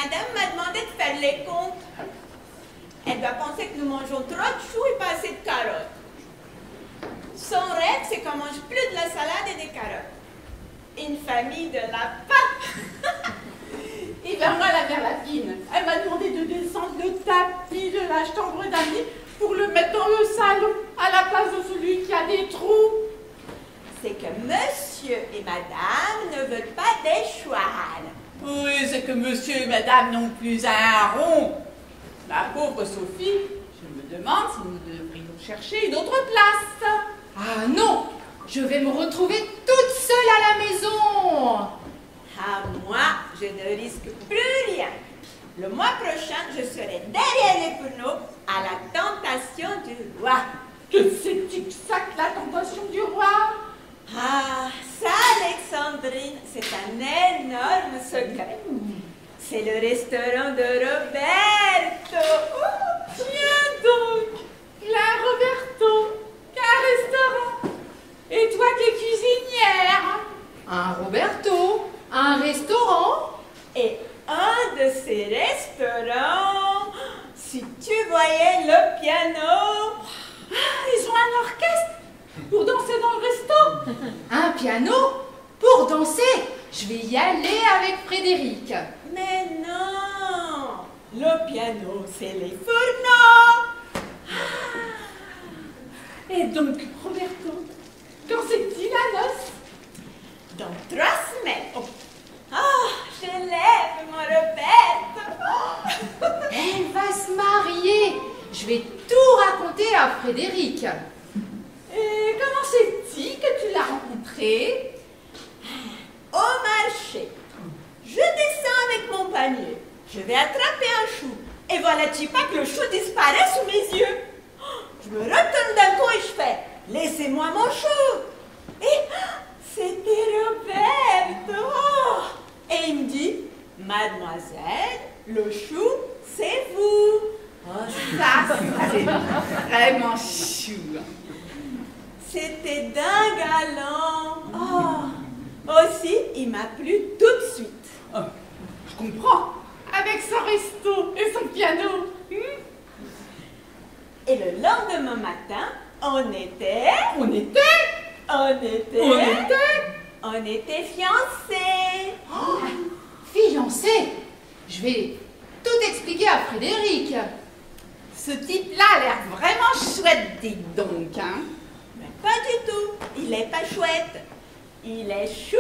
madame m'a demandé de faire les comptes. Elle doit penser que nous mangeons trop de choux et pas assez de carottes. Son rêve, c'est qu'on mange plus de la salade et des carottes. Une famille de lapins. Et ben moi, la mère Lapine, elle m'a demandé de descendre le tapis de la chambre d'amis pour le mettre dans le salon, à la place de celui qui a des trous. C'est que monsieur et madame ne veulent pas des chouans. Oui, c'est que monsieur et madame n'ont plus un rond. La pauvre Sophie, je me demande si nous devrions chercher une autre place. Ah non, je vais me retrouver toute seule à la maison. Ah, moi, je ne risque plus rien. Le mois prochain, je serai derrière les fourneaux à la tentation du roi. Que c'est-il que ça que la tentation du roi? Ah, ça, Alexandrine, c'est un énorme secret. C'est le restaurant de Roberto. Oh, tiens donc, la Roberto, qu'un restaurant. Et toi qui es cuisinière. Un Roberto, un restaurant. Et un de ces restaurants, si tu voyais le piano. Ah, ils ont un orchestre pour danser dans le resto. Un piano pour danser. Je vais y aller avec Frédéric. Mais non, le piano, c'est les fourneaux. Et donc, Roberto, quand c'est-il la noce? Dans 3 semaines. Oh, je l'aime, mon Roberto. Elle va se marier. Je vais tout raconter à Frédéric. Et comment c'est-il que tu l'as rencontré? Au marché. Je descends avec mon panier. Je vais attraper un chou. Et voilà-tu pas que le chou disparaît sous mes yeux. Je me retourne d'un coup et je fais « Laissez-moi mon chou !» Et c'était Roberto. Et il me dit « Mademoiselle, le chou, c'est vous. » Oh, ça, c'est vraiment chou. C'était d'un galant. Aussi, il m'a plu tout de suite. Oh, je comprends. Avec son resto et son piano. Et le lendemain matin, on était fiancés. Oh, fiancé. Je vais tout expliquer à Frédéric. Ce type-là a l'air vraiment chouette, dites donc, hein? Mais pas du tout. Il est pas chouette. Il est chou.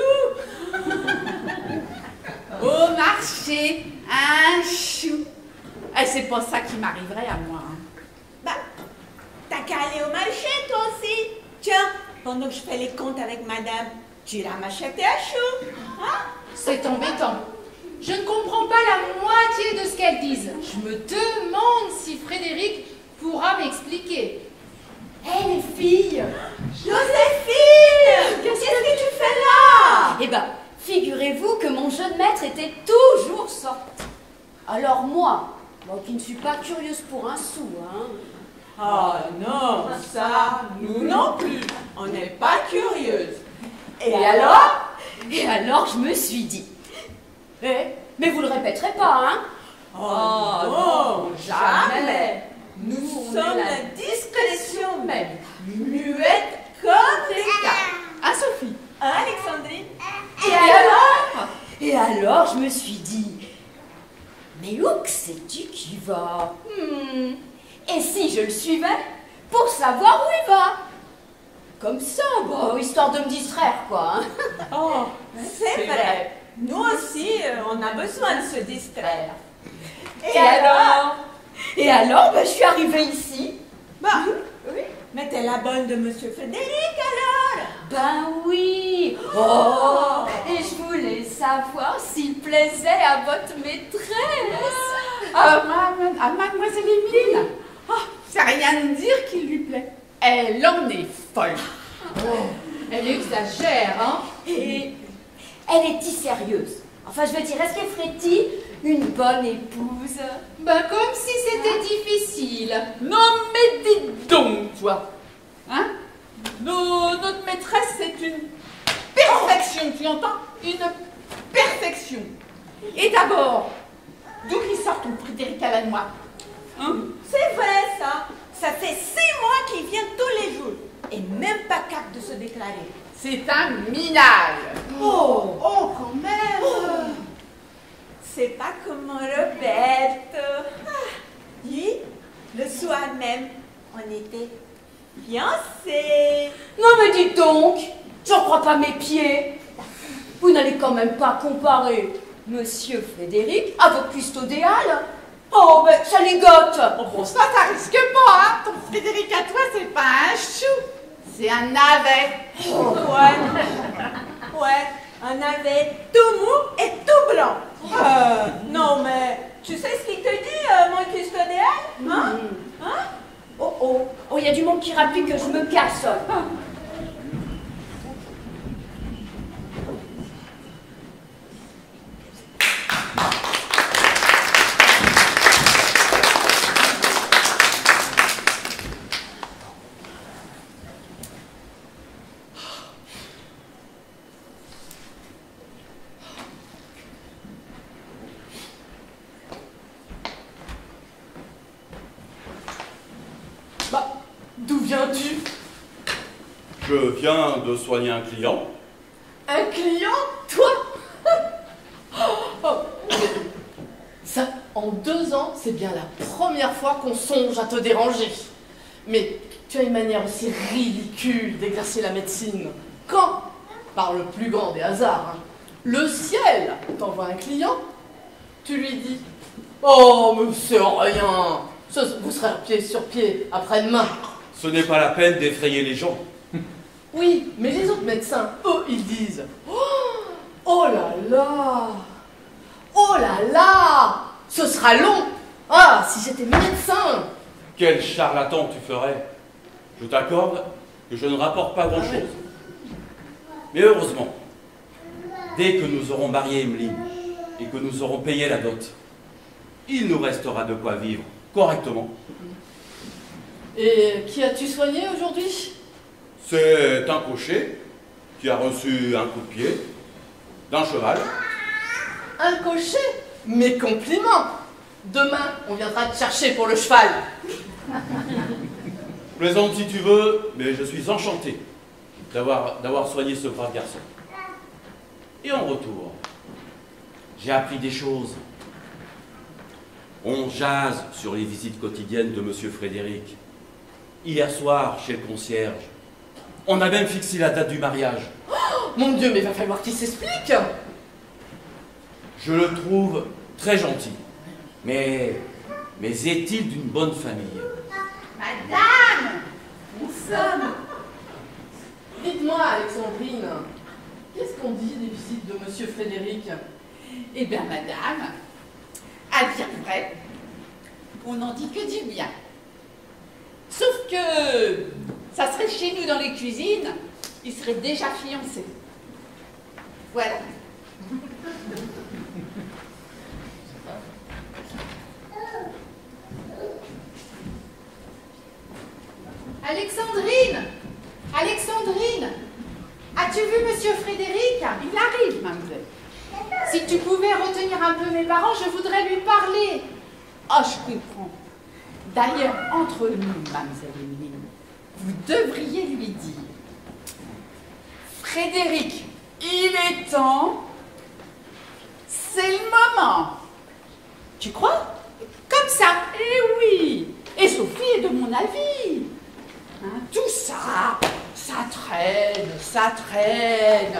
Au marché, un chou. Et c'est pas ça qui m'arriverait à moi. Hein. Bah, t'as qu'à aller au marché, toi aussi. Tiens, pendant que je fais les comptes avec madame, tu iras m'acheter un chou. Hein? C'est embêtant. Je ne comprends pas la moitié de ce qu'elles disent. Je me demande si Frédéric pourra m'expliquer. Hé, les filles! Joséphine! Qu'est-ce que tu fais là? Eh ben, figurez-vous que mon jeune maître était toujours sorti. Alors moi qui ne suis pas curieuse pour un sou, hein. Ah non, ça, nous non plus. On n'est pas curieuses. Et alors, je me suis dit. Mais vous le répéterez pas, hein? Oh non, jamais. Nous sommes la discrétion même, muette comme des cartes. Ah, Sophie. Hein, Alexandrine? Et alors, je me suis dit, mais où que c'est-tu qui va? Et si je le suivais pour savoir où il va? Comme ça, histoire de me distraire, quoi. Hein. Oh, c'est vrai. Nous aussi, on a besoin de se distraire. Et alors, je suis arrivée ici. Oui. Mais t'es la bonne de Monsieur Frédéric, alors? Ben oui. Et je voulais savoir s'il plaisait à votre maîtresse. À mademoiselle Émile. C'est rien de dire qu'il lui plaît. Elle en est folle. Elle exagère, hein? Et elle est-y sérieuse? Enfin, je veux dire, est-ce qu'elle ferait-il une bonne épouse? Comme si c'était difficile. Non, mais dites donc, toi. Hein? Notre maîtresse, c'est une perfection, tu entends? Une perfection. Et d'abord, D'où il sort ton Frédéric Alanois? Hein? C'est vrai, ça. Ça fait 6 mois qu'il vient tous les jours. Et même pas capable de se déclarer. C'est un minage. Oh, Oh, quand même. c'est pas comme on répète. Oui, le soir même, on était fiancés. Non mais dites donc, j'en crois pas mes pieds. Vous n'allez quand même pas comparer Monsieur Frédéric à votre custodial. Oh, ben ça ligote. Oh, bon, ça risque pas, hein. Ton Frédéric à toi, c'est pas un chou. C'est un navet. Ouais, un navet tout mou et tout blanc. Non, mais tu sais ce qu'il te dit, mon custodial? Hein? Hein? Oh, il y a du monde qui rapplique que je me casse. D'où viens-tu? Je viens de soigner un client. Un client? Toi? Oh, ça, en 2 ans, c'est bien la première fois qu'on songe à te déranger. Mais tu as une manière aussi ridicule d'exercer la médecine. Quand, par le plus grand des hasards, hein, le ciel t'envoie un client, tu lui dis « Oh, mais c'est rien, vous serez pied sur pied après-demain. » Ce n'est pas la peine d'effrayer les gens. Oui, mais les autres médecins, eux, ils disent « Oh là là! Oh là là! Ce sera long! Ah, si j'étais médecin! » Quel charlatan tu ferais. Je t'accorde que je ne rapporte pas grand-chose. Mais heureusement, dès que nous aurons marié Emeline et que nous aurons payé la dot, il nous restera de quoi vivre correctement. Et qui as-tu soigné aujourd'hui? C'est un cocher qui a reçu un coup de pied d'un cheval. Un cocher? Mes compliments! Demain, on viendra te chercher pour le cheval. Plaisante si tu veux, mais je suis enchanté d'avoir soigné ce brave garçon. Et en retour, j'ai appris des choses. On jase sur les visites quotidiennes de Monsieur Frédéric. Hier soir, chez le concierge, on a même fixé la date du mariage. Oh, mon Dieu, mais il va falloir qu'il s'explique. Je le trouve très gentil. Mais est-il d'une bonne famille? Madame, nous sommes. Dites-moi, Alexandrine, qu'est-ce qu'on dit des visites de Monsieur Frédéric? Eh bien, madame, à dire vrai, on n'en dit que du bien. Sauf que ça serait chez nous dans les cuisines, il serait déjà fiancé. Voilà. Alexandrine! Alexandrine! As-tu vu Monsieur Frédéric? Il arrive, mademoiselle. Si tu pouvais retenir un peu mes parents, je voudrais lui parler. Oh, je comprends. D'ailleurs, entre nous, mademoiselle Emeline, vous devriez lui dire Frédéric, il est temps. C'est le moment. Tu crois? Comme ça? Eh oui. Et Sophie est de mon avis. Hein, tout ça, ça traîne, ça traîne.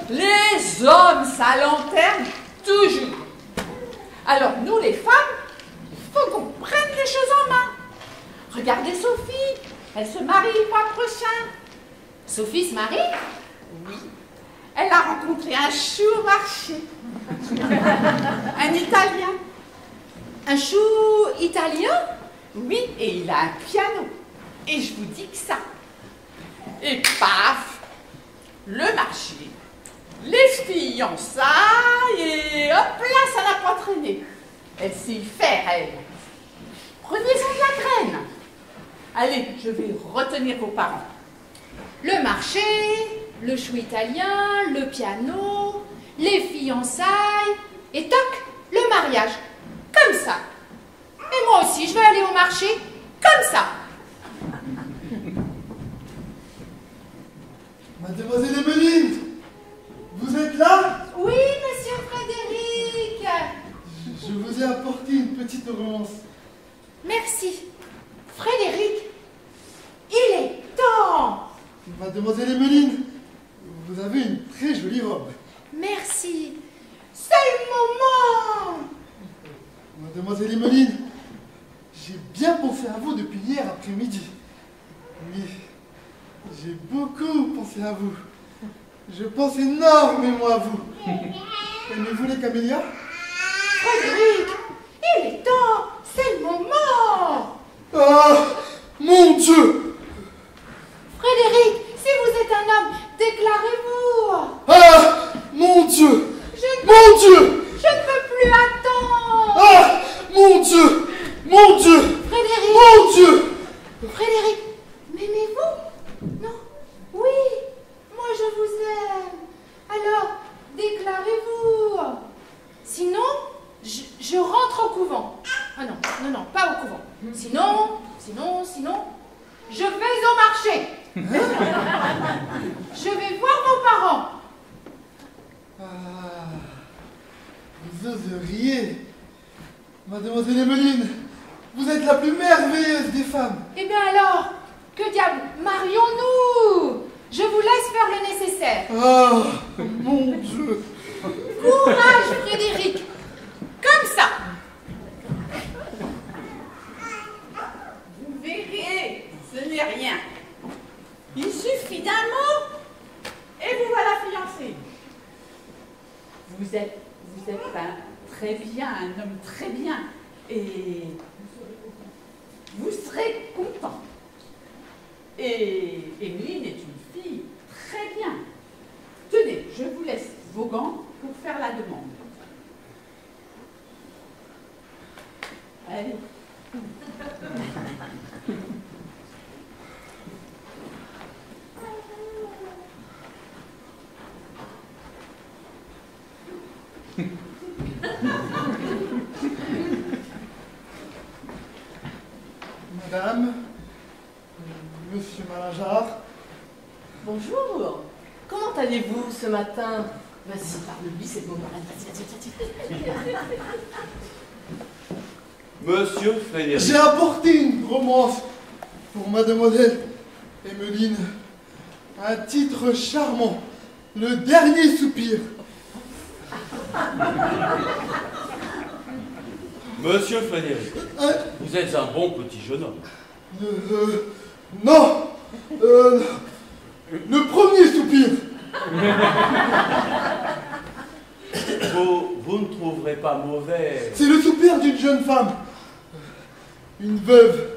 Les hommes, ça lanterne toujours. Alors nous, les femmes, il faut qu'on prenne les choses en main. Regardez Sophie, elle se marie le mois prochain. Sophie se marie? Oui. Elle a rencontré un chou au marché. Un Italien. Un chou italien? Oui, et il a un piano. Et je vous dis que ça. Et paf, le marché, les fiançailles, et hop là, ça n'a pas traîné. Elle sait y faire, elle. Prenez-en de la graine. Allez, je vais retenir vos parents. Le marché, le chou italien, le piano, les fiançailles, et toc, le mariage, comme ça. Et moi aussi, je vais aller au marché, comme ça. Mademoiselle Emmeline, vous êtes là? Oui, monsieur Frédéric. Je vous ai apporté une petite romance. Merci. Frédéric, il est temps. Mademoiselle Emmeline, vous avez une très jolie robe. Merci. C'est le moment. Mademoiselle Emmeline, j'ai bien pensé à vous depuis hier après-midi. Oui, j'ai beaucoup pensé à vous. Je pense énormément à vous. Aimez-vous les camélias? Frédéric, il est temps. C'est le moment. Ah, mon Dieu! Frédéric, si vous êtes un homme, déclarez-vous. Ah, mon Dieu! Je Mon Dieu! ne peux plus attendre. Ah, mon Dieu! Mon Dieu! Frédéric, Mon Dieu! Frédéric, m'aimez-vous? Non? Oui, moi je vous aime. Alors, déclarez-vous. Sinon, je rentre au couvent. Ah non, non, non, pas au couvent. Sinon, je vais au marché. Je vais voir vos parents. Ah, vous oseriez. Mademoiselle Emmeline, vous êtes la plus merveilleuse des femmes. Eh bien alors, que diable, marions-nous. Je vous laisse faire le nécessaire. Ah, mon Dieu! Courage, Frédéric. Comme ça. Vous verrez, ce n'est rien. Il suffit d'un mot et vous voilà fiancés. Vous êtes très bien, un homme très bien. Et vous serez content. Et Emeline est une fille très bien. Tenez, je vous laisse vos gants pour faire la demande. Allez. Madame, Monsieur Malingear, Bonjour. Comment allez-vous ce matin? Vas-y, parle-lui, c'est le moment. Vas-y. Monsieur Frédéric. j'ai apporté une romance pour Mademoiselle Emmeline. Un titre charmant, Le dernier soupir. Monsieur Frédéric, Un- vous êtes un bon petit jeune homme. Non, le premier soupir. Vous ne trouverez pas mauvais. C'est le soupir d'une jeune femme, une veuve.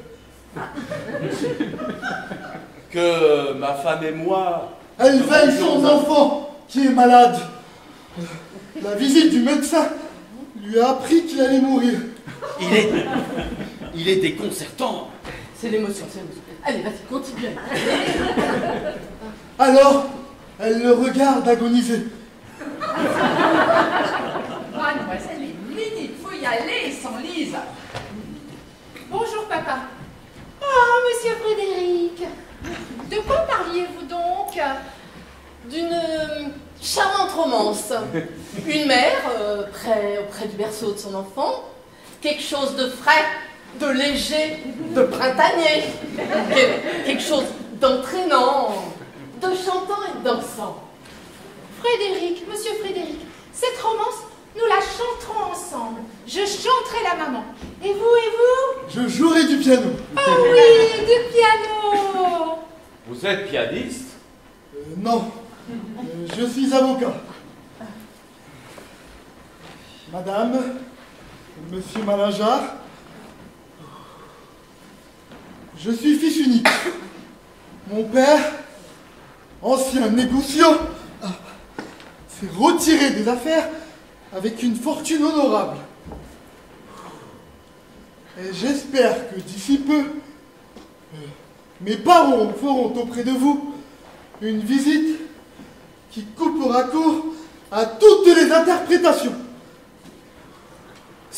Que ma femme et moi. Elle nous veille rendions son un- enfant qui est malade. La visite du médecin lui a appris qu'il allait mourir. Il est déconcertant. C'est l'émotion, c'est l'émotion. Allez, vas-y, continue. Alors, elle le regarde agoniser. Mademoiselle Emeline, il faut y aller sans Lise. Bonjour, papa. Oh, monsieur Frédéric. De quoi parliez-vous donc? D'une charmante romance. Une mère, auprès du berceau de son enfant, quelque chose de frais, de léger, de printanier, quelque chose d'entraînant, de chantant et de dansant. Frédéric, monsieur Frédéric, cette romance, nous la chanterons ensemble. Je chanterai la maman. Et vous? Je jouerai du piano. Oh oui, du piano. Vous êtes pianiste? Non, je suis avocat. Madame, Monsieur Malingear, je suis fils unique. Mon père, ancien négociant, s'est retiré des affaires avec une fortune honorable. Et j'espère que d'ici peu, mes parents feront auprès de vous une visite qui coupera court à toutes les interprétations.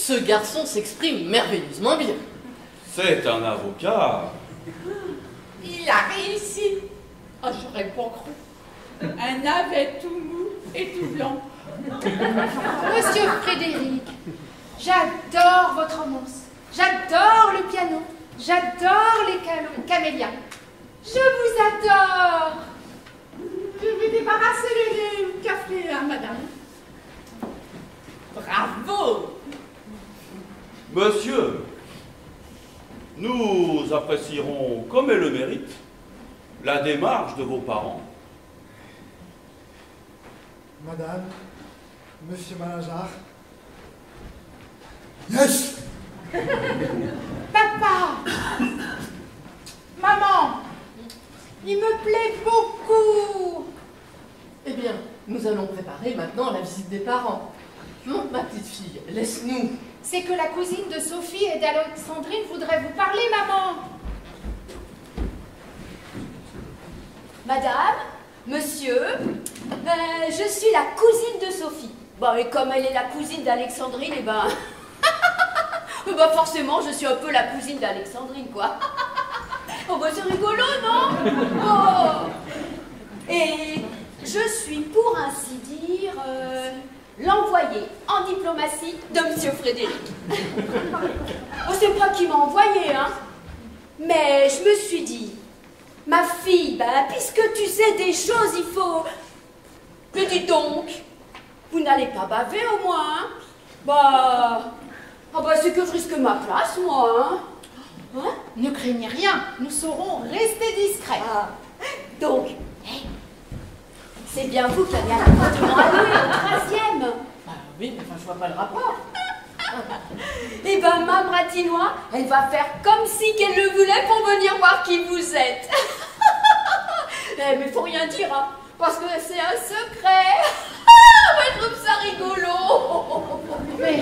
Ce garçon s'exprime merveilleusement bien. C'est un avocat. Il a réussi. Oh, j'aurais pas cru. Un navet tout mou et tout blanc. Monsieur Frédéric, j'adore votre romance. J'adore le piano. J'adore les camélias. Je vous adore. Je vais débarrasser le café à madame. Bravo. Monsieur, nous apprécierons, comme elle le mérite, la démarche de vos parents. Madame, Monsieur Malingear. Yes! Papa, maman, il me plaît beaucoup. Eh bien, nous allons préparer maintenant la visite des parents. Monte, ma petite fille, laisse-nous. C'est que la cousine de Sophie et d'Alexandrine voudrait vous parler, maman. Madame, monsieur, je suis la cousine de Sophie. Bon, et comme elle est la cousine d'Alexandrine, eh ben... bah forcément, je suis un peu la cousine d'Alexandrine, quoi. Oh, bah c'est rigolo, non? Oh. Et je suis, pour ainsi dire, l'envoyé en diplomatie de Monsieur Frédéric. Oh, c'est pas qui m'a envoyé, hein. Mais je me suis dit, ma fille, ben, puisque tu sais des choses, il faut... Mais dis donc, vous n'allez pas baver au moins, hein? Bah... Ah bah c'est que je risque ma place, moi, hein? Ne craignez rien, nous saurons rester discrets. Ah. Donc, c'est bien vous qui avez un appartement à louer, au 3e. Ah oui, mais enfin, je vois pas le rapport. Eh ben, Mme Ratinois, elle va faire comme si qu'elle le voulait pour venir voir qui vous êtes. Mais faut rien dire, hein, parce que c'est un secret. Moi, je trouve ça rigolo. Mais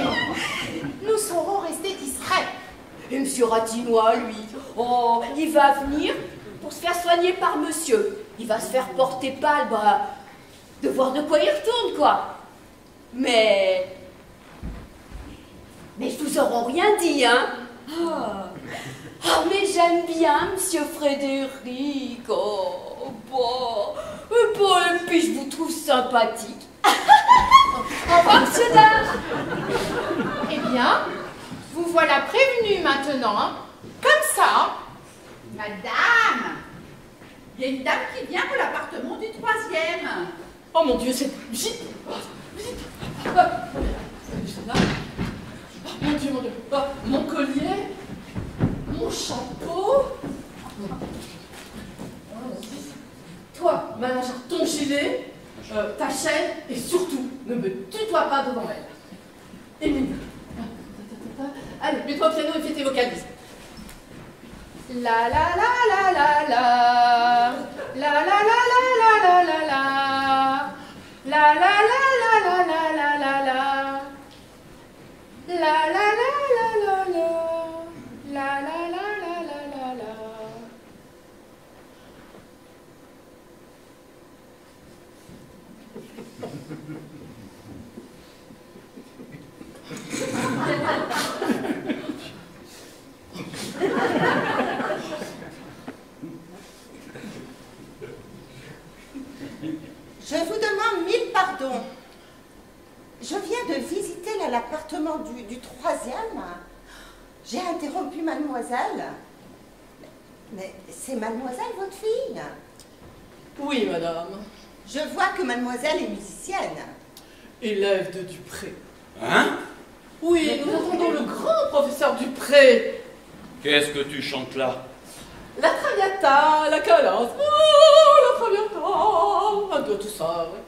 nous saurons rester discrets. Et Monsieur Ratinois, lui, oh, il va venir pour se faire soigner par monsieur. Il va se faire porter pâle, bah, de voir de quoi il retourne, quoi. Mais je vous aurais rien dit, hein. Ah, mais j'aime bien Monsieur Frédéric. Oh, bon, et puis je vous trouve sympathique. Au revoir, monsieur Dard. Eh bien, vous voilà prévenu maintenant, hein. Comme ça. Madame, il y a une dame qui vient pour l'appartement du 3e. Oh mon Dieu, c'est... Vite. Mon Dieu, mon Dieu. Oh, mon collier. Mon chapeau. Toi, Malingear, ton gilet, ta chaîne, et surtout, ne me tutoie pas devant elle. Émile. Allez, mets-toi au piano et fais tes vocalises. La la la la la la. La la la la la la la la. La la la la la la la la la. La la la la la la. La la la la la la la. Je vous demande 1000 pardons. Je viens de visiter l'appartement du 3e. J'ai interrompu mademoiselle. Mais c'est mademoiselle votre fille? Oui, madame. Je vois que mademoiselle est musicienne. Élève de Dupré. Hein? Oui, nous attendons le grand professeur Dupré. Qu'est-ce que tu chantes là? La Traviata, la Calas, oh, la Traviata, un peu tout ça, ouais.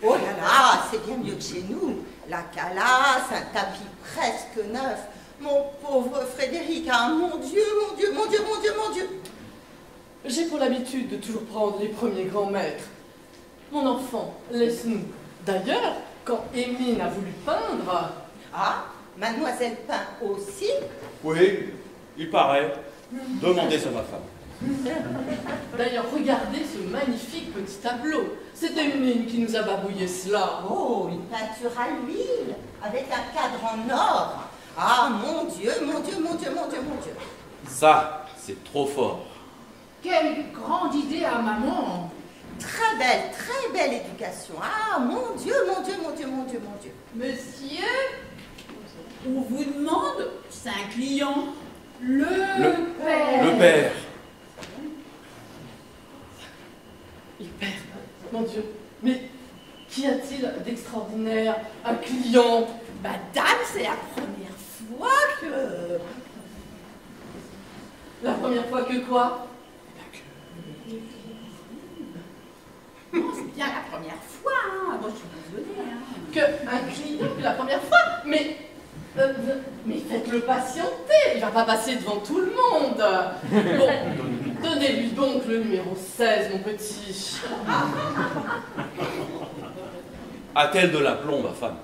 Oh là là, c'est bien mieux que chez nous. La calasse, un tapis presque neuf. Mon pauvre Frédéric, ah mon Dieu, mon Dieu, mon Dieu, mon Dieu, mon Dieu. J'ai pour l'habitude de toujours prendre les premiers grands maîtres. Mon enfant, laisse-nous. D'ailleurs, quand Émile a voulu peindre... Ah, mademoiselle peint aussi? Oui, il paraît. Demandez à ma femme. D'ailleurs, regardez ce magnifique petit tableau. C'est Émile qui nous a babouillé cela. Oh, une peinture à l'huile, avec un cadre en or. Ah, mon Dieu, mon Dieu, mon Dieu, mon Dieu, mon Dieu. Ça, c'est trop fort. Quelle grande idée à maman. Très belle éducation. Ah, mon Dieu, mon Dieu, mon Dieu, mon Dieu, mon Dieu. Monsieur, on vous demande, c'est un client. Le père. Le père. Le père, mon Dieu, mais qu'y a-t-il d'extraordinaire? Un client? Madame, c'est la première fois que... La première fois que quoi? Non, c'est bien la première fois, hein. Moi, je suis désolée, hein. Un client la première fois? Mais faites-le patienter, il va pas passer devant tout le monde. Bon, donnez-lui donc le numéro 16, mon petit. A-t-elle de l'aplomb, ma femme?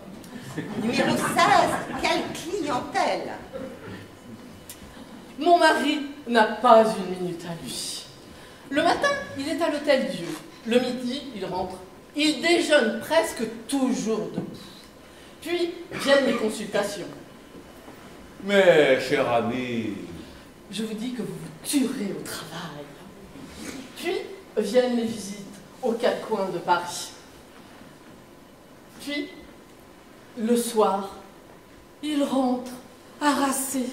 Numéro 16, quelle clientèle. Mon mari n'a pas une minute à lui. Le matin, il est à l'Hôtel Dieu. Le midi, il rentre. Il déjeune presque toujours debout. Puis viennent les consultations. Mais, cher ami... Je vous dis que vous vous tuerez au travail. Puis viennent les visites aux quatre coins de Paris. Puis, le soir, il rentre, harassé.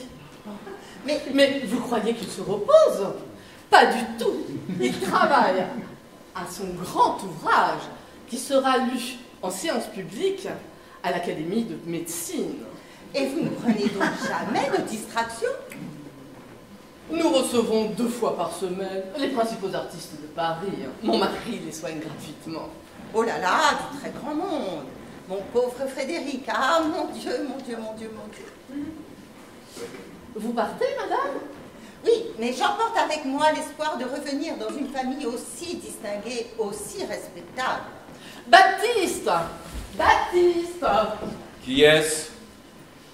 Mais vous croyez qu'il se repose? Pas du tout. Il travaille à son grand ouvrage qui sera lu en séance publique à l'Académie de médecine. Et vous ne prenez donc jamais de distraction? Nous recevons 2 fois par semaine les principaux artistes de Paris. Mon mari les soigne gratuitement. Oh là là, du très grand monde. Mon pauvre Frédéric, ah mon Dieu, mon Dieu, mon Dieu, mon Dieu. Vous partez, madame? Oui, mais j'emporte avec moi l'espoir de revenir dans une famille aussi distinguée, aussi respectable. Baptiste! Baptiste! Qui est-ce?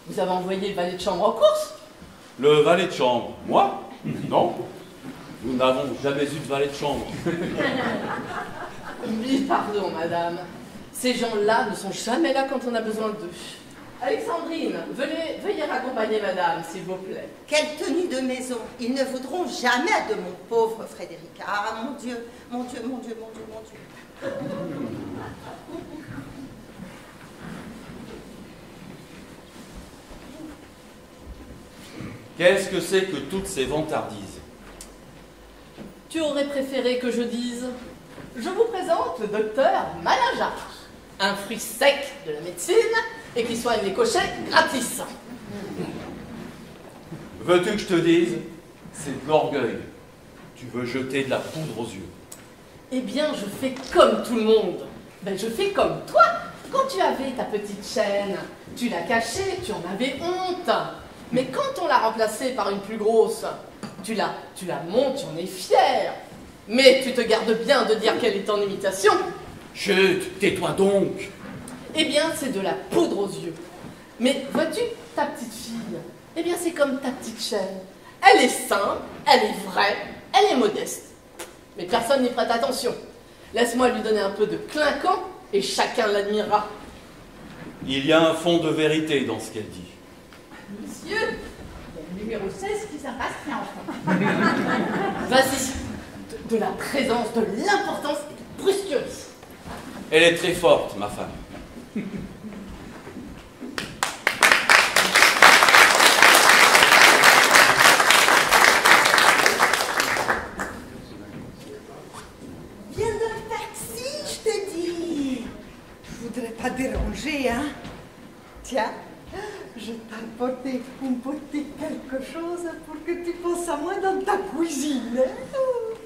Vous avez envoyé le valet de chambre en course? Le valet de chambre? Moi? Non. Nous n'avons jamais eu de valet de chambre. Oui, pardon, madame. Ces gens-là ne sont jamais là quand on a besoin d'eux. Alexandrine, veuillez raccompagner madame, s'il vous plaît. Quelle tenue de maison. Ils ne voudront jamais de mon pauvre Frédéric. Ah mon Dieu, mon Dieu, mon Dieu, mon Dieu, mon Dieu. Qu'est-ce que c'est que toutes ces vantardises? Tu aurais préféré que je dise: je vous présente le docteur Malingear, un fruit sec de la médecine et qui soigne les cochers gratis. Veux-tu que je te dise? C'est de l'orgueil. Tu veux jeter de la poudre aux yeux. Eh bien, je fais comme tout le monde. Ben, je fais comme toi. Quand tu avais ta petite chaîne, tu l'as cachée, tu en avais honte. Mais quand on l'a remplacée par une plus grosse, tu la montes, tu en es fier. Mais tu te gardes bien de dire qu'elle est en imitation. Chut, tais-toi donc. Eh bien, c'est de la poudre aux yeux. Mais vois-tu, ta petite fille, eh bien, c'est comme ta petite chaîne. Elle est simple, elle est vraie, elle est modeste. Mais personne n'y prête attention. Laisse-moi lui donner un peu de clinquant et chacun l'admirera. Il y a un fond de vérité dans ce qu'elle dit. Monsieur, il y a le numéro 16 qui s'impatiente. Enfin. Vas-y, de la présence, de l'importance et de brusquerie. Elle est très forte, ma femme. Viens dans le taxi, je te dis. Je voudrais pas déranger, hein. Tiens, je t'ai apporté quelque chose pour que tu penses à moi dans ta cuisine.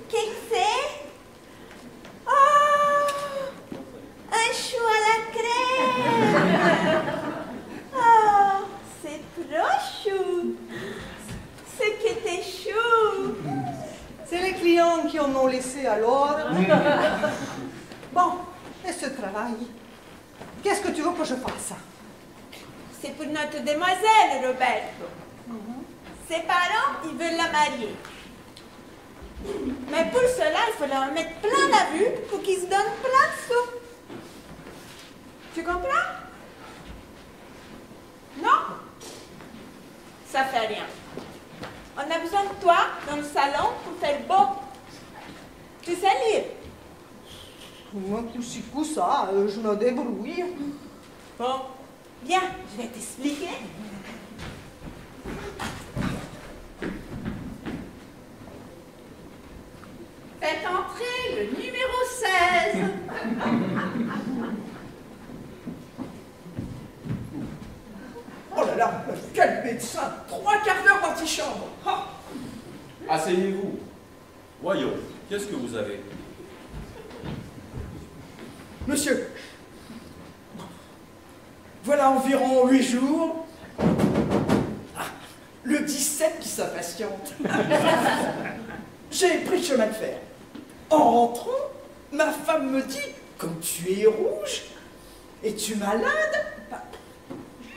Qu'est-ce que c'est? Oh, un chou à la crème. Oh, c'est trop chou. C'est que t'es chou. C'est les clients qui en ont laissé alors. Bon, et ce travail, qu'est-ce que tu veux que je fasse? C'est pour notre demoiselle, Roberto. Ses parents, ils veulent la marier. Mais pour cela, il faut leur mettre plein la vue pour qu'ils se donnent plein de sous. Tu comprends? Non? Ça fait rien. On a besoin de toi dans le salon pour faire beau. Tu sais lire? Moi, coup-ci, coup-ça, je me débrouille. Bon, viens, je vais t'expliquer. Faites entrer le numéro 16. Oh là là, quel médecin! 3 quarts d'heure d'antichambre! Ah. Asseyez-vous. Voyons, qu'est-ce que vous avez? Monsieur, voilà environ 8 jours, le 17 qui s'impatiente. J'ai pris le chemin de fer. En rentrant, ma femme me dit, comme tu es rouge, es-tu malade?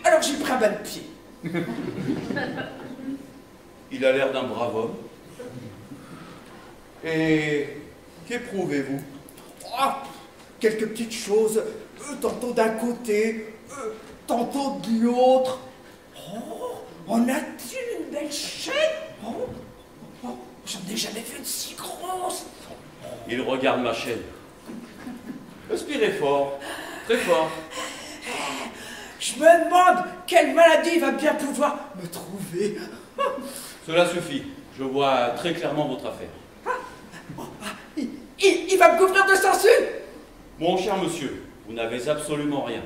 Alors j'ai pris un bain de pied. Il a l'air d'un brave homme. Et qu'éprouvez-vous? Ah, quelques petites choses, tantôt d'un côté, tantôt de l'autre. Oh, en a-t-il une belle chaîne? Oh, j'en ai jamais vu de si grosse. Il regarde ma chaîne. Respirez fort, très fort. Je me demande quelle maladie va bien pouvoir me trouver. Cela suffit. Je vois très clairement votre affaire. Il va me couvrir de censure. Mon cher monsieur, vous n'avez absolument rien.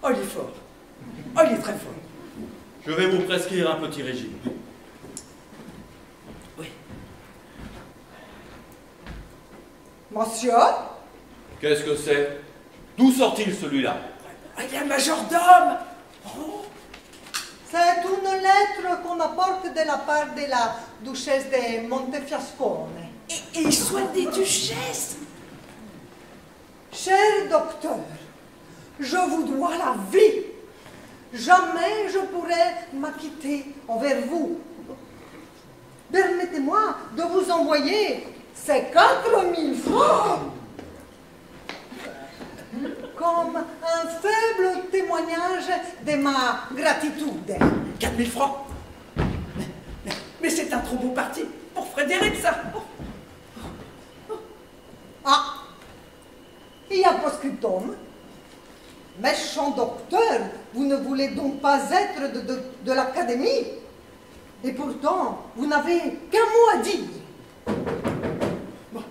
Oh, il est fort. Oh, il est très fort. Je vais vous prescrire un petit régime. Oui. Monsieur? Qu'est-ce que c'est? D'où sort-il celui-là? Il y a un majordome. Oh. C'est une lettre qu'on apporte de la part de la duchesse de Montefiascone. Et il soigne des duchesses. Cher docteur, je vous dois la vie. Jamais je pourrai m'acquitter envers vous. Permettez-moi de vous envoyer ces 4000 francs comme un faible témoignage de ma gratitude. 4000 francs. Mais c'est un trop beau parti pour Frédéric, ça. Ah, il y a post-scriptum. Méchant docteur, vous ne voulez donc pas être de l'académie? Et pourtant, vous n'avez qu'un mot à dire. Bon.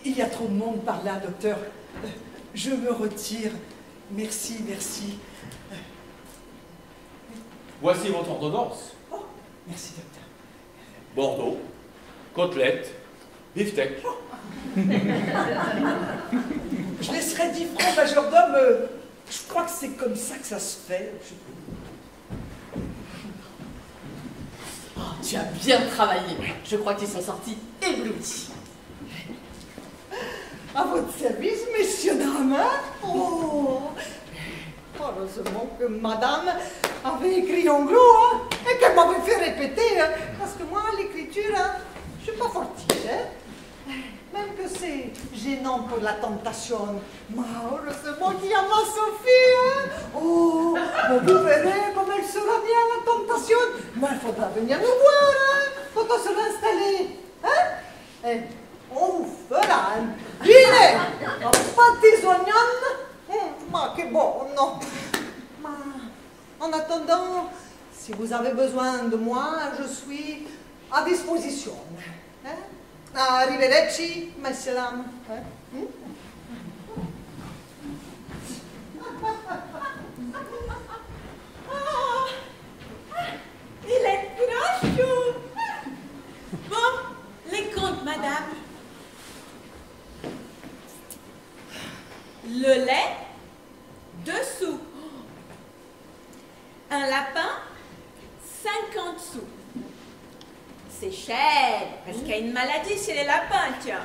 Il y a trop de monde par là, docteur. Je me retire. Merci, merci. Voici votre ordonnance. Oh, merci, docteur. Bordeaux, côtelette, beefsteak. Je laisserai 10 francs, majordome. Je crois que c'est comme ça que ça se fait. Oh, tu as bien travaillé. Je crois qu'ils sont sortis éblouis. À votre service, messieurs, dames. Oh, heureusement que madame avait écrit en gros et qu'elle m'avait fait répéter. Parce que moi, l'écriture, je suis pas fortiche. Même que c'est gênant pour la tentation. Mais heureusement qu'il y a ma Sophie. Oh, vous verrez comme elle sera bien la tentation. Mais il faudra venir nous voir quand on sera installé. Et on vous fera un dîner en pâtés oignons. Mais que bon, non. Mais en attendant, si vous avez besoin de moi, je suis à disposition. Arrivederci, messieurs, dames. Il est trop chou. Bon, les comptes, madame. Le lait, 2 sous. Un lapin, 50 sous. C'est cher, parce qu'il y a une maladie chez les lapins, tiens.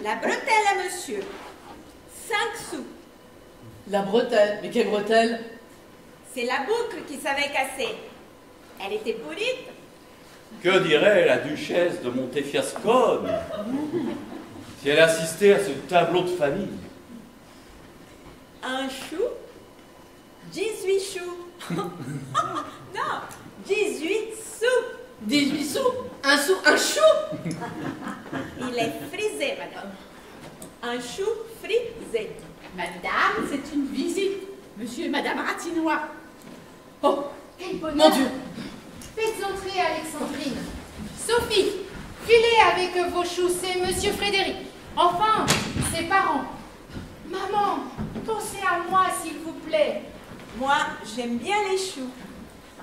La bretelle à monsieur, 5 sous. La bretelle? Mais quelle bretelle? C'est la boucle qui s'avait cassée. Elle était pourrie. Que dirait la duchesse de Montefiascone si elle assistait à ce tableau de famille? Un chou, 18 choux. Non, 18 sous. 18 sous? Un sou, un chou? Il est frisé, madame. Un chou frisé. Madame, c'est une visite. Monsieur et Madame Ratinois. Oh, Quel bonheur. mon Dieu! Faites entrer Alexandrine. Sophie, filez avec vos choux, c'est Monsieur Frédéric. Enfin, ses parents. Maman, pensez à moi, s'il vous plaît. Moi, j'aime bien les choux.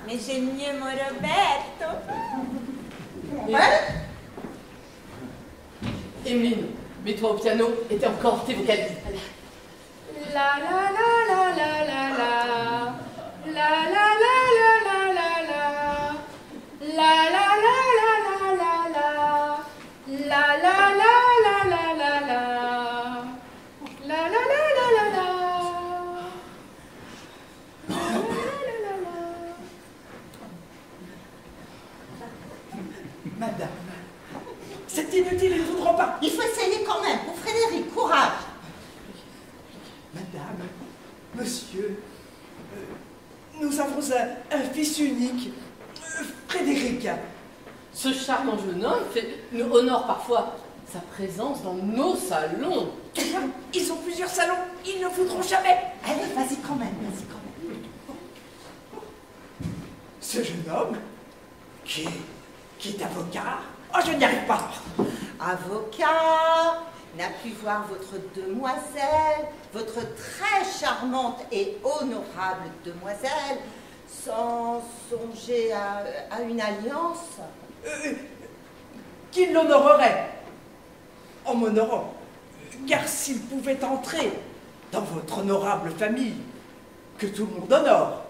Mais j'aime mieux mon Roberto. Emeline, mets-toi au piano et t'es encore tes vocalises. La la la la la la la. La la la la la la la. La la la la la la la. La la la la la la la. La la la la la la. Madame, c'est inutile, ils ne voudront pas. Il faut essayer quand même. Pour Frédéric, courage. Madame, monsieur, nous avons un fils unique, Frédéric. Ce charmant jeune homme nous honore parfois sa présence dans nos salons. Ils ont plusieurs salons, ils ne voudront jamais. Allez, vas-y quand même, vas-y quand même. Ce jeune homme, qui est avocat, oh, je n'y arrive pas. Avocat, n'a pu voir votre demoiselle, votre très charmante et honorable demoiselle, sans songer à une alliance. Qui l'honorerait en m'honorant, car s'il pouvait entrer dans votre honorable famille, que tout le monde honore,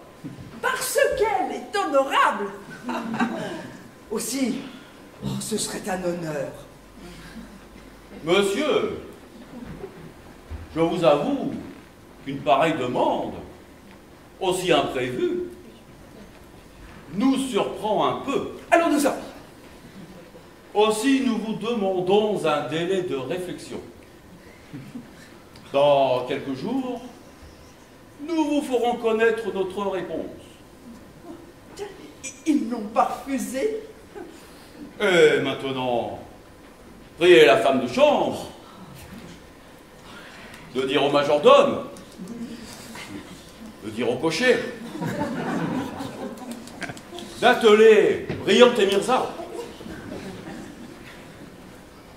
parce qu'elle est honorable, aussi, oh, ce serait un honneur. Monsieur, je vous avoue qu'une pareille demande, aussi imprévue, nous surprend un peu. Allons-nous-en. Aussi, nous vous demandons un délai de réflexion. Dans quelques jours, nous vous ferons connaître notre réponse. Ils n'ont pas refusé. Et maintenant, priez la femme de chambre de dire au majordome, de dire au cocher, d'atteler Brillante et Mirza.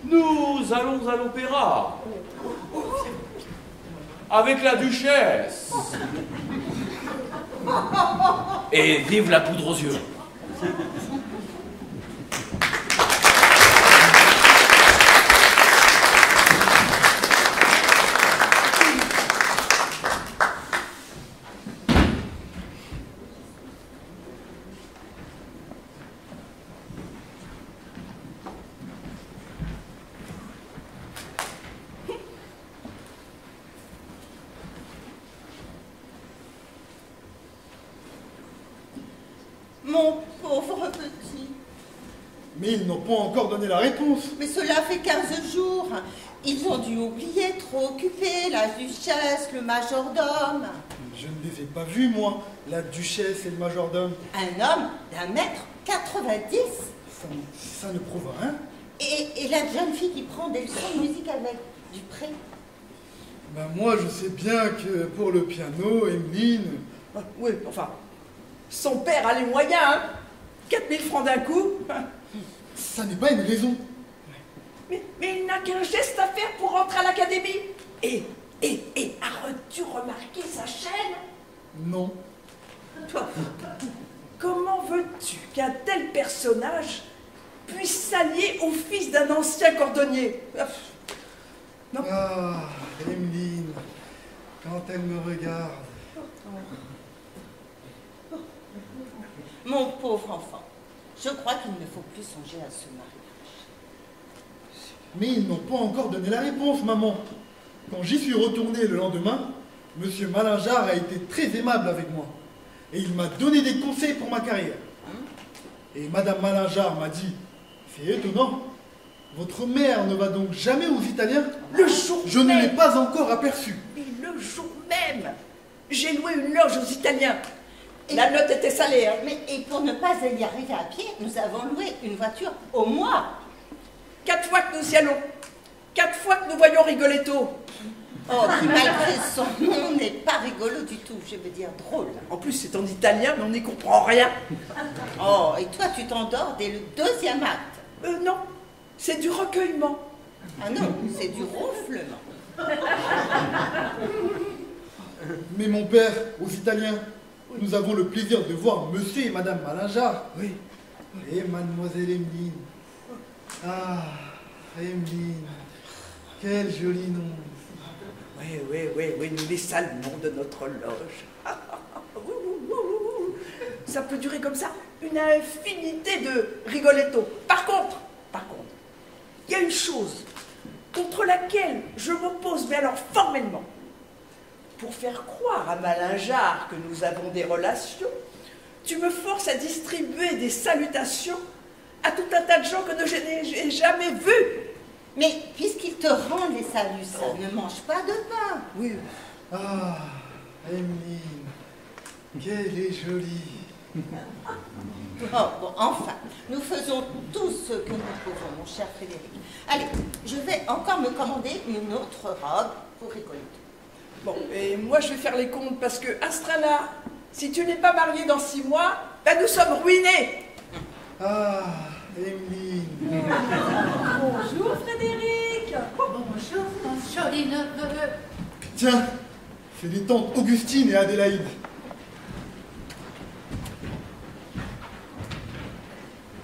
Nous allons à l'opéra avec la duchesse. Et vive la poudre aux yeux. Mon pauvre petit. Mais ils n'ont pas encore donné la réponse. Mais cela fait 15 jours. Ils ont dû oublier, trop occupés, la duchesse, le majordome. Je ne les ai pas vus, moi, la duchesse et le majordome. Un homme d'1,90 m. Ça ne prouve rien. Et la jeune fille qui prend des leçons de musique avec Dupré. Ben moi, je sais bien que pour le piano, Emeline... Ah, oui, enfin, son père a les moyens, hein. 4000 francs d'un coup. Ça n'est pas une raison. Mais il n'a qu'un geste à faire pour rentrer à l'académie. Et as-tu remarqué sa chaîne? Non. Toi, comment veux-tu qu'un tel personnage puisse s'allier au fils d'un ancien cordonnier? Non. Ah, Emeline, quand elle me regarde... Mon pauvre enfant, je crois qu'il ne faut plus songer à ce mariage. Mais ils n'ont pas encore donné la réponse, maman. Quand j'y suis retourné le lendemain, Monsieur Malingear a été très aimable avec moi. Et il m'a donné des conseils pour ma carrière. Et Madame Malingear m'a dit, c'est étonnant, votre mère ne va donc jamais aux Italiens? Le jour Je ne même. l'ai pas encore aperçue. Mais le jour même, j'ai loué une loge aux Italiens. La note était salée, hein. Mais et pour ne pas y arriver à pied, nous avons loué une voiture au mois. 4 fois que nous y allons. 4 fois que nous voyons Rigoletto. Oh, qui malgré son nom n'est pas rigolo du tout, je veux dire drôle. En plus, c'est en italien, mais on n'y comprend rien. Oh, et toi, tu t'endors dès le 2e acte. Non, c'est du recueillement. Ah non, c'est du ronflement. Mais mon père, aux Italiens, nous avons le plaisir de voir monsieur et madame Malingear. Oui. Et mademoiselle Emeline. Ah, Emeline. Quel joli nom. Oui, nous les saluons de notre loge. Ça peut durer comme ça une infinité de Rigoletto. Par contre, il y a une chose contre laquelle je m'oppose, mais alors formellement. Pour faire croire à Malingear que nous avons des relations, tu me forces à distribuer des salutations à tout un tas de gens que je n'ai jamais vus. Mais puisqu'ils te rendent les saluts, ça ne mange pas de pain. Oui. Ah, Emeline. Qu'elle est jolie. Oh, bon, enfin, nous faisons tout ce que nous pouvons, mon cher Frédéric. Allez, je vais encore me commander une autre robe pour Rigoletto. Bon, et moi je vais faire les comptes parce que, Astrana, si tu n'es pas mariée dans 6 mois, ben nous sommes ruinés. Ah, Emeline. Bonjour Frédéric. Bonjour, mon joli neveu. Tiens, c'est les tantes Augustine et Adélaïde.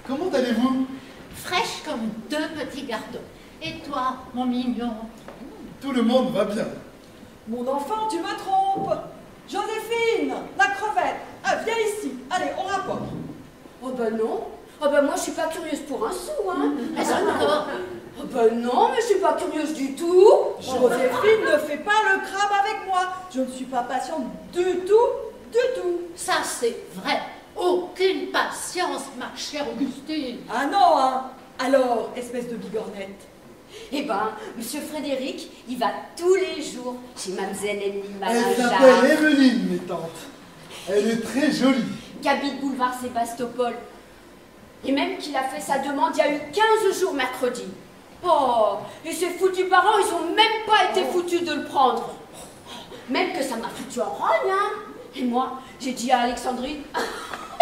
Comment allez-vous? Fraîche comme 2 petits gardons. Et toi, mon mignon? Tout le monde va bien. Mon enfant, tu me trompes. Joséphine, la crevette. Ah, viens ici. Allez, on rapporte. Oh ben non. Oh ben moi je suis pas curieuse pour un sou, hein. Mais encore? Oh ben non, mais je suis pas curieuse du tout. Joséphine, ne fais pas le crabe avec moi. Je ne suis pas patiente du tout, du tout. Ça, c'est vrai. Aucune patience, ma chère Augustine. Ah non, hein. Alors, espèce de bigornette. Eh ben, monsieur Frédéric, il va tous les jours chez mademoiselle Emeline Elle Malingear, s'appelle Emeline, mes tantes. Elle est très jolie. qui habite boulevard Sébastopol. Et même qu'il a fait sa demande il y a eu 15 jours mercredi. Oh, et ses foutus parents, ils ont même pas été foutus de le prendre. Même que ça m'a foutu en rogne, hein. Et moi, j'ai dit à Alexandrie,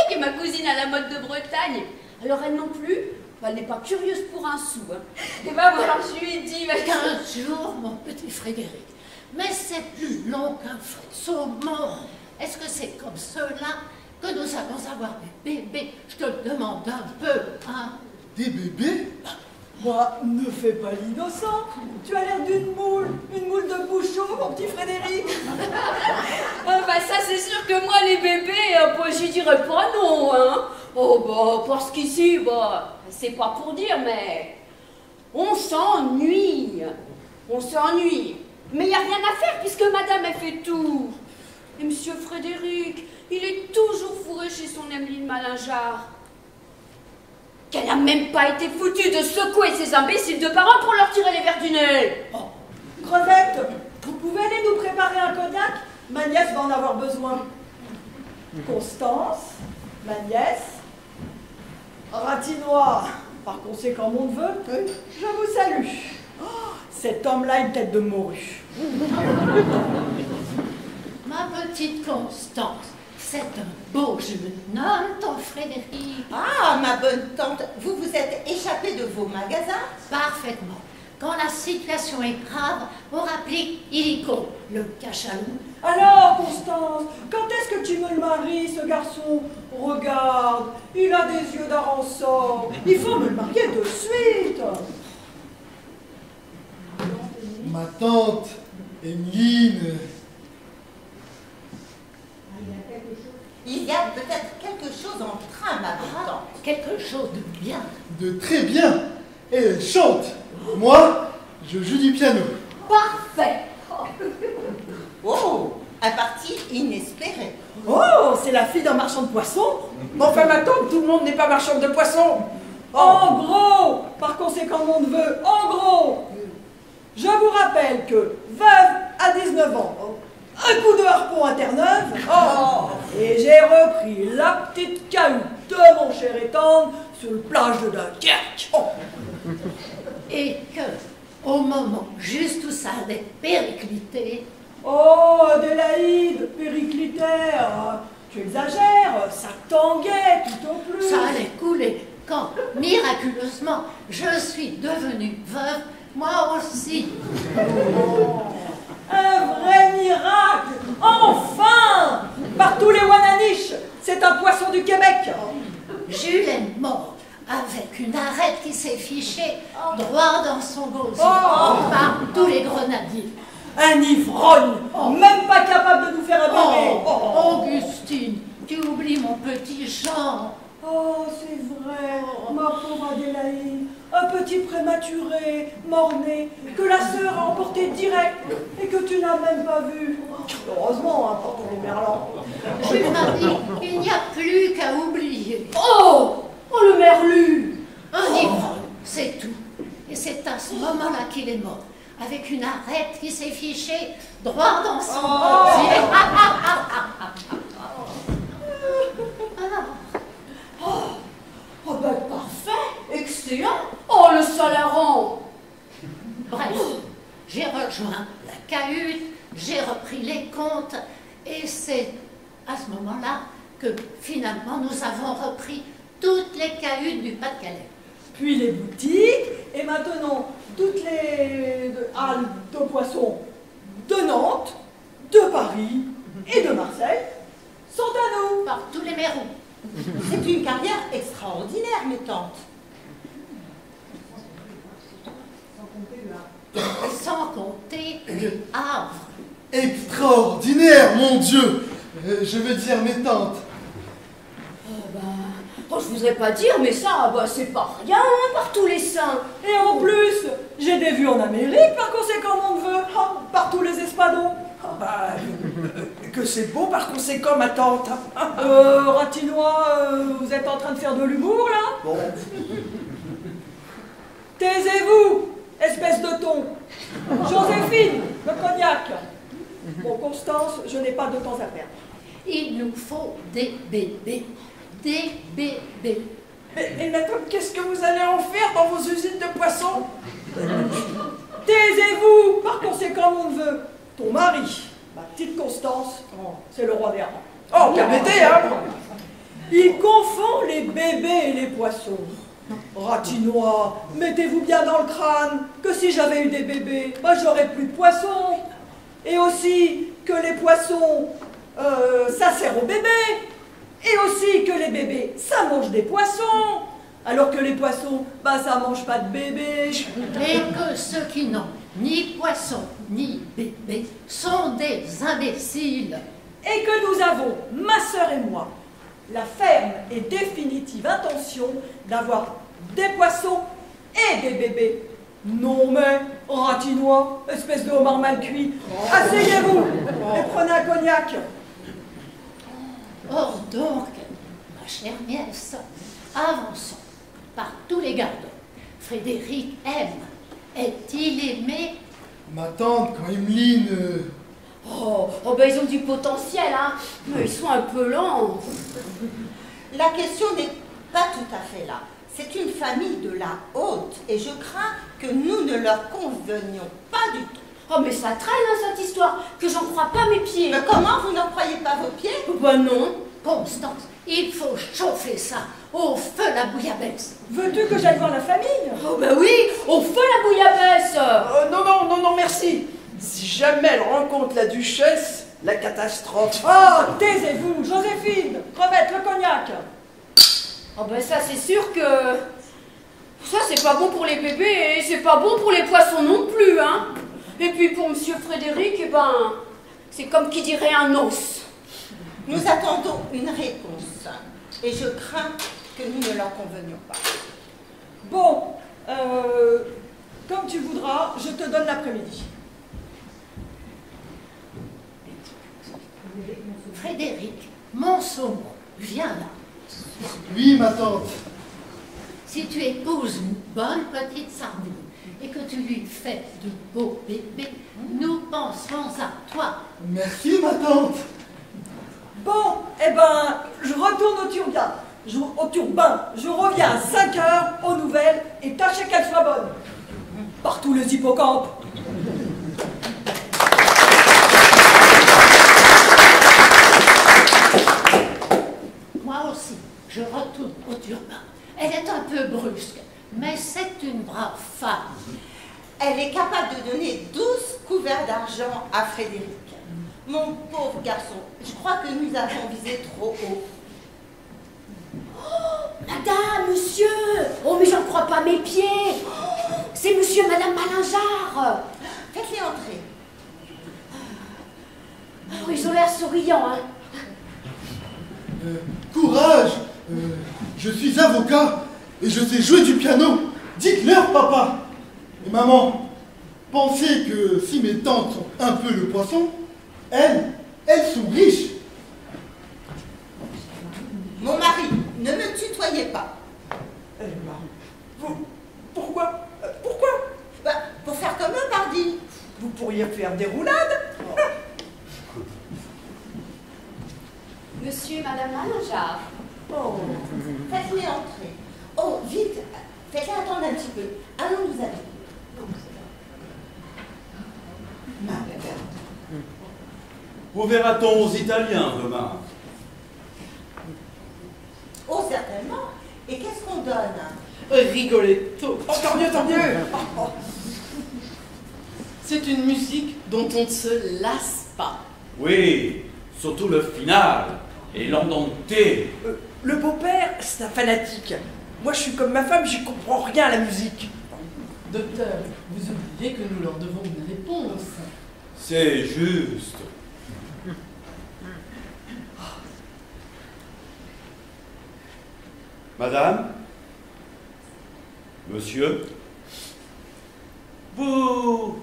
qui est ma cousine à la mode de Bretagne, alors elle non plus, elle n'est pas curieuse pour un sou. Hein. Et ben voilà, je lui ai dit... 15 jours, mon petit Frédéric. Mais c'est plus long qu'un frais de saumon. Est-ce que c'est comme cela que nous allons avoir des bébés? Je te le demande un peu, hein? Des bébés? Moi, ne fais pas l'innocent. Tu as l'air d'une moule de bouchon, mon petit Frédéric. Ah bah ça c'est sûr que moi les bébés, bah, j'y dirais pas non, hein. Oh bah parce qu'ici, bah, c'est pas pour dire, mais on s'ennuie. On s'ennuie. Mais il n'y a rien à faire puisque madame elle fait tout. Et monsieur Frédéric, il est toujours fourré chez son Emeline Malingear. Qu'elle n'a même pas été foutue de secouer ces imbéciles de parents pour leur tirer les verres du nez. Oh. Crevette, vous pouvez aller nous préparer un cognac? Ma nièce va en avoir besoin. Constance, ma nièce, Ratinois, par conséquent mon neveu, je vous salue. Oh, cet homme-là a une tête de morue. Ma petite Constance, c'est un beau jeune homme, ton Frédéric. Ah, ma bonne tante, vous vous êtes échappée de vos magasins? Parfaitement. Quand la situation est grave, on rapplique illico, le cachalou. Alors, Constance, quand est-ce que tu me le maries, ce garçon? Regarde, il a des yeux d'Aransor. Il faut me le marier de suite. Ma tante, Emeline. Il y a peut-être quelque chose en train, ma bonne tante. Quelque chose de bien. De très bien. Et elle chante. Moi, je joue du piano. Parfait. Oh, un parti inespéré. Oh, c'est la fille d'un marchand de poissons? Bon, enfin, ma tante, tout le monde n'est pas marchand de poissons. En gros, par conséquent, mon neveu, en gros, je vous rappelle que veuve à 19 ans, un coup de harpon à Terre-Neuve, et j'ai repris la petite cahute de mon cher étendre sur le plage de Dunkerque. Et que, au moment juste où ça allait péricliter... Oh, Adélaïde, périclitaire, tu exagères, ça tanguait tout au plus. Ça allait couler quand, miraculeusement, je suis devenue veuve, moi aussi. Un vrai miracle, enfin. Par tous les Wananiches, c'est un poisson du Québec. Jules est mort avec une arête qui s'est fichée droit dans son gosier par tous les grenadiers. Un ivrogne, même pas capable de nous faire un bébé. Augustine, tu oublies mon petit Jean. Oh, c'est vrai, ma pauvre Adélaïde, un petit prématuré, mort-né, que la sœur a emporté direct et que tu n'as même pas vu. Heureusement, hein, pour tous les merlans. Jules m'a dit, il n'y a plus qu'à oublier. Oh, le merlu. Un ivrogne, c'est tout. Et c'est à ce moment-là qu'il est mort, avec une arête qui s'est fichée droit dans son gosier. Oh ben parfait, excellent. Oh le Saint-Laurent. Bref, j'ai rejoint la cahute, j'ai repris les comptes, et c'est à ce moment-là que finalement nous avons repris toutes les cahutes du Pas-de-Calais. Puis les boutiques, et maintenant toutes les halles de poissons de Nantes, de Paris et de Marseille sont à nous. Par tous les mérous. C'est une carrière extraordinaire, mes tantes. Sans compter les havres. Extraordinaire, mon Dieu. Je veux dire mes tantes. Oh, je voudrais pas dire, mais ça, bah, c'est pas rien, hein, par tous les saints. Et en plus, j'ai des vues en Amérique, par conséquent, mon neveu, par tous les espadons. Que c'est beau par conséquent, ma tante. Ratinois, vous êtes en train de faire de l'humour, là? Bon. Taisez-vous, espèce de thon. Joséphine, le cognac. Bon, Constance, je n'ai pas de temps à perdre. Il nous faut des bébés. Des bébés. Mais madame, qu'est-ce que vous allez en faire dans vos usines de poissons? Taisez-vous, par conséquent, mon neveu. Ton mari, ma petite Constance, c'est le roi des harengs. Oh, permettez, hein. Il confond les bébés et les poissons. Ratinois, mettez-vous bien dans le crâne que si j'avais eu des bébés, bah, j'aurais plus de poissons. Et aussi que les poissons, ça sert aux bébés. Et aussi que les bébés, ça mange des poissons. Alors que les poissons, bah, ça mange pas de bébés. Et que ceux qui n'ont ni poissons ni bébés sont des imbéciles. Et que nous avons, ma sœur et moi, la ferme et définitive intention d'avoir des poissons et des bébés. Non mais, Ratinois, espèce de homard mal cuit, asseyez-vous et prenez un cognac. Or donc, ma chère nièce, avançons par tous les gardons. Frédéric aime. Est-il aimé? Ma tante, quand Emeline... Oh, ben ils ont du potentiel, hein. Mais ils sont un peu lents. La question n'est pas tout à fait là. C'est une famille de la haute et je crains que nous ne leur convenions pas du tout. Oh, mais ça traîne, hein, cette histoire, que j'en crois pas mes pieds. Mais comment, vous n'en croyez pas vos pieds? Ben non. Constance, il faut chauffer ça au feu la bouillabaisse. Veux-tu que j'aille voir la famille? Oh, ben oui, au feu la bouillabaisse. Non, merci. Si jamais elle rencontre la duchesse, la catastrophe. Oh, taisez-vous, Joséphine, crevette le cognac. Oh, ben ça, c'est sûr que... Ça, c'est pas bon pour les bébés et c'est pas bon pour les poissons non plus, hein. Et puis pour Monsieur Frédéric, eh ben, c'est comme qui dirait un os. Nous attendons une réponse et je crains que nous ne leur convenions pas. Bon, comme tu voudras, je te donne l'après-midi. Frédéric, mon saumon, viens là. Oui, ma tante. Si tu épouses une bonne petite sardine et que tu lui fais de beaux bébés, nous penserons à toi. Merci, ma tante. Bon, eh ben, je retourne au turbin. Je reviens à 5 heures aux nouvelles et tâchez qu'elles soient bonnes. Partout les hippocampes. Moi aussi, je retourne au turbin. Elle est un peu brusque, mais c'est une brave femme. Elle est capable de donner 12 couverts d'argent à Frédéric. Mon pauvre garçon, je crois que nous avons visé trop haut. Madame, monsieur! Oh, mais j'en crois pas mes pieds! Oh, c'est monsieur et madame Malingear! Faites-les entrer. Oh, ils ont l'air souriants, hein? Courage. Je suis avocat et je sais jouer du piano. Dites-leur, papa. Et maman, pensez que si mes tantes sont un peu le poisson, elles sont riches. Mon mari, ne me tutoyez pas. Pourquoi Bah, pour faire comme eux, pardi. Vous pourriez faire des roulades. Monsieur et madame Malingear. Oh, faites-les entrer. Oh, vite, faites-les attendre un petit peu. Allons nous habiller. Où verra-t-on aux Italiens demain? Oh, certainement. Et qu'est-ce qu'on donne? Rigoletto. Oh, tant mieux, tant mieux. C'est une musique dont on ne se lasse pas. Oui, surtout le final et l'andante. Le beau-père, c'est un fanatique. Moi, je suis comme ma femme, j'y comprends rien à la musique. Docteur, vous oubliez que nous leur devons une réponse. C'est juste. Madame, monsieur, vous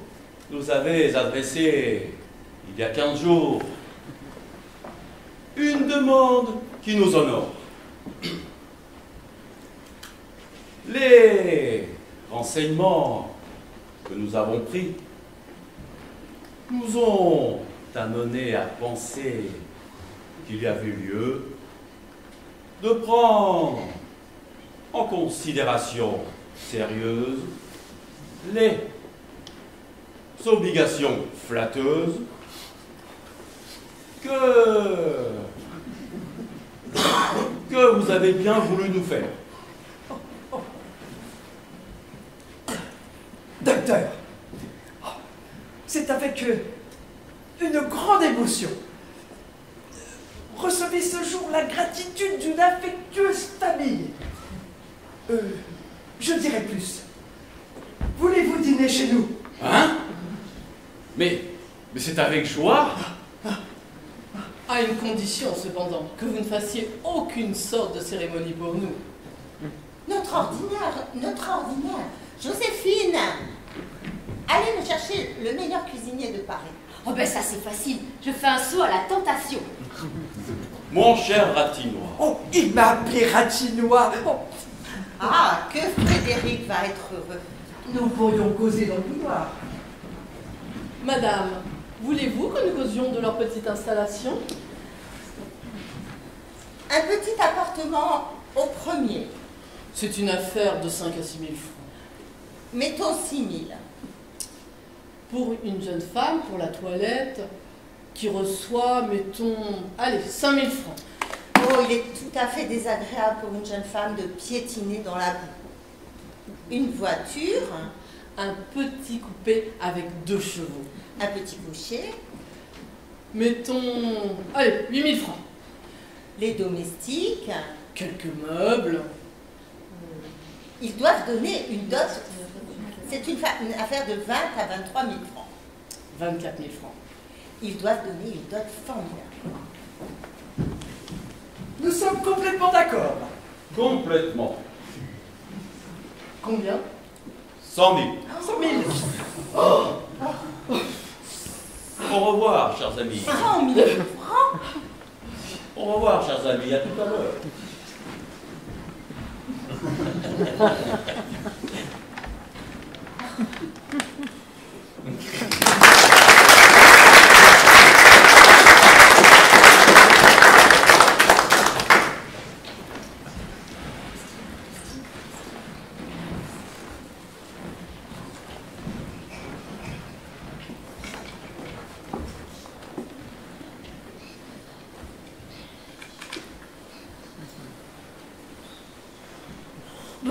nous avez adressé, il y a 15 jours, une demande qui nous honore. Les renseignements que nous avons pris nous ont amenés à penser qu'il y avait lieu de prendre en considération sérieuse les obligations flatteuses que vous avez bien voulu nous faire. Docteur, c'est avec une grande émotion. Recevez ce jour la gratitude d'une affectueuse famille. Je dirai plus. Voulez-vous dîner chez nous? Hein? Mais c'est avec joie. À une condition, cependant, que vous ne fassiez aucune sorte de cérémonie pour nous. Notre ordinaire. Joséphine, allez me chercher le meilleur cuisinier de Paris. Oh ben ça c'est facile, je fais un saut à la tentation. Mon cher Ratinois. Oh, il m'a appelé Ratinois. Oh. Ah, que Frédéric va être heureux. Nous pourrions causer dans le couloir. Madame, voulez-vous que nous causions de leur petite installation? Un petit appartement au premier. C'est une affaire de 5 à 6 000 francs. Mettons 6 000. Pour une jeune femme, pour la toilette, qui reçoit, mettons, allez, 5 000 francs. Oh, il est tout à fait désagréable pour une jeune femme de piétiner dans la boue. Une voiture. Un petit coupé avec 2 chevaux. Un petit cocher. Mettons, allez, 8 000 francs. Les domestiques. Quelques meubles. Ils doivent donner une dot. C'est une affaire de 20 à 23 000 francs. 24 000 francs. Ils doivent donner une dot formidable. Nous sommes complètement d'accord. Complètement. Combien? 100 000. 100 000. Au revoir, chers amis. 100 000 francs. Au revoir, chers amis. À tout à l'heure.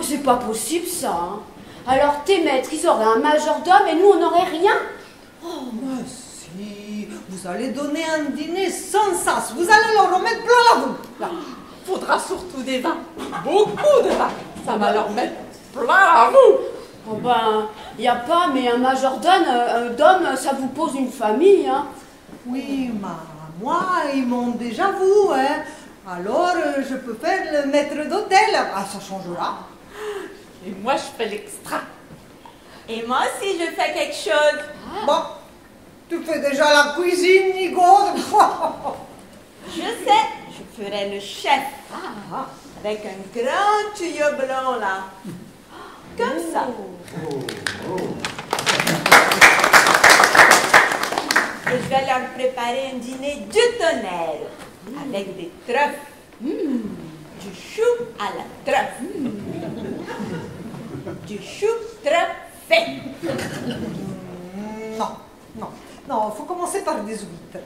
c'est pas possible ça. Hein. Alors tes maîtres, ils auraient un majordome et nous, on n'aurait rien. Oh, mais si, vous allez donner un dîner sans sas. Vous allez leur remettre plein la bouche. Là, faudra surtout des vins. Beaucoup de vins. Ça va leur mettre plein la bouche. Oh ben, y a pas, mais un majordome, d'homme, ça vous pose une famille, hein. Oui, moi, ils m'ont déjà vu, hein. Alors, je peux faire le maître d'hôtel. Ah, ça changera. Et moi, je fais l'extra. Et moi aussi, je fais quelque chose. Bon, tu fais déjà la cuisine, Nigo. Je sais, je ferai le chef. Avec un grand tuyau blanc, là. Comme ça. Et je vais leur préparer un dîner du tonnerre. Avec des trèfles. Du chou à la trèfle. Du chou truffé. Non, faut commencer par des huîtres.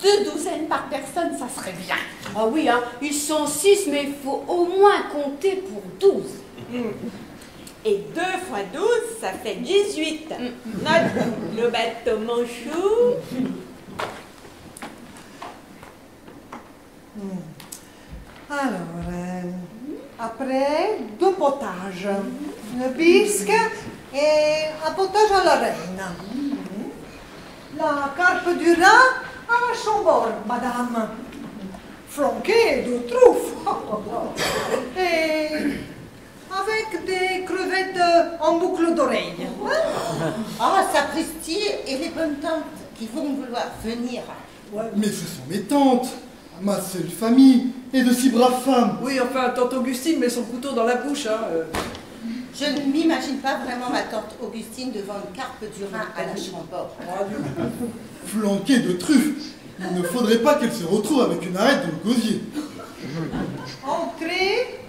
2 douzaines par personne, ça serait bien. Ah oui, hein, ils sont 6, mais il faut au moins compter pour 12. Et 2 fois 12, ça fait 18. Note, Roberto Monchou. Alors, après, 2 potages. Une bisque et un potage à la reine. La carpe du rat à la chambord, madame. Flanquée de truffes. Et avec des crevettes en boucle d'oreille. Ah, sapristi et les bonnes tantes qui vont vouloir venir. Mais ce sont mes tantes, ma seule famille, et de si braves femmes. Oui, enfin, tante Augustine met son couteau dans la bouche, hein. Je ne m'imagine pas vraiment ma tante Augustine devant une carpe du Rhin à la Chambord. Flanquée de truffes. Il ne faudrait pas qu'elle se retrouve avec une arête dans le gosier. Entrée,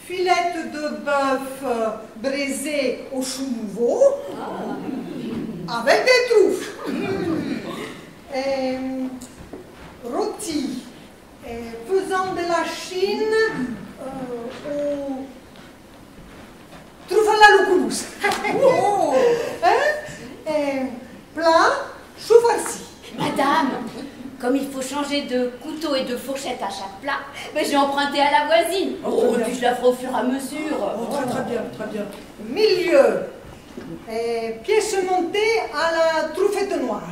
filette de bœuf braisé au chou nouveau, avec des truffes. Et rôti, faisant de la Chine au truffes à la loucoulous. Plat, chou farci. Madame, comme il faut changer de couteau et de fourchette à chaque plat, ben j'ai emprunté à la voisine. Oh, et puis je la ferai au fur et à mesure. Oh, très bien, très bien. Milieu, pièce montée à la truffette noire.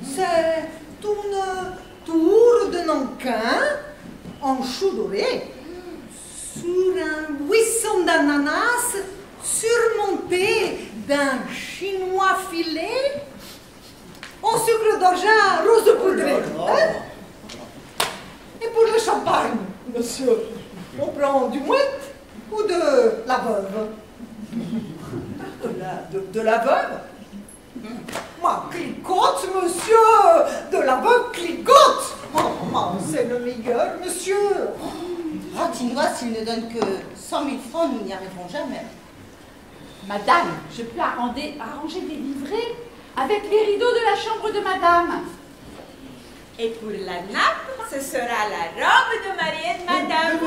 C'est une tour de Nankin en chou doré sur un buisson d'ananas surmonté d'un chinois filet en sucre d'orgeat rose poudré. Et pour le champagne, monsieur, on prend du mouette ou de la veuve? De la veuve? Ma clicote, monsieur, de la veuve clicote. Oh, c'est le meilleur, monsieur. Ratinois, s'il ne donne que 100 000 francs, nous n'y arriverons jamais. Madame, je peux arranger des livrets avec les rideaux de la chambre de madame. Et pour la nappe, ce sera la robe de mariée de madame.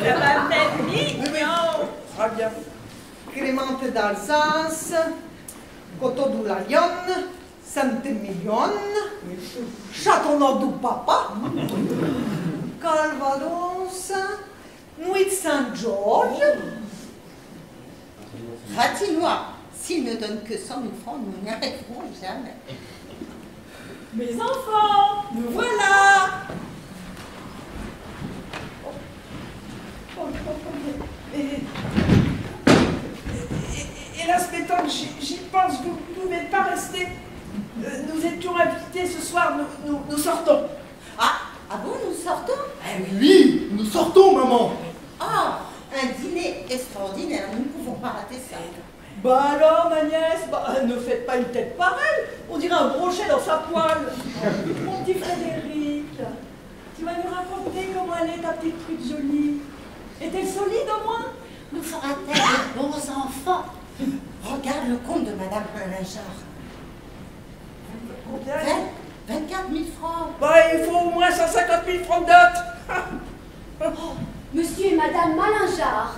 Ça va faire mignon. Très bien. Crémante d'Alsace, Coteau du Lion, Saint-Émilion, Châteauneuf du Papa, Calvados, Nuit Saint-Georges. Ratinois, s'il ne donne que 100 000 francs, nous n'y arriverons jamais. Mes enfants, nous voilà. Hélas, mes tantes, j'y pense, vous ne pouvez pas rester. Nous étions invités ce soir, nous sortons. Ah bon, nous sortons? Oui, nous sortons, maman. Ah, un dîner extraordinaire, nous ne pouvons pas rater ça. Bah alors, ma nièce, ne faites pas une tête pareille. On dirait un brochet dans sa poêle. Mon petit Frédéric, tu vas nous raconter comment elle est, ta petite truite jolie. Est-elle solide au moins? Nous fera-t-elle de bons enfants? Regarde le compte de Madame Malingeard. Combien? 24 000 francs. Bah, il faut au moins 150 000 francs de dot. Monsieur et Madame Malingeard.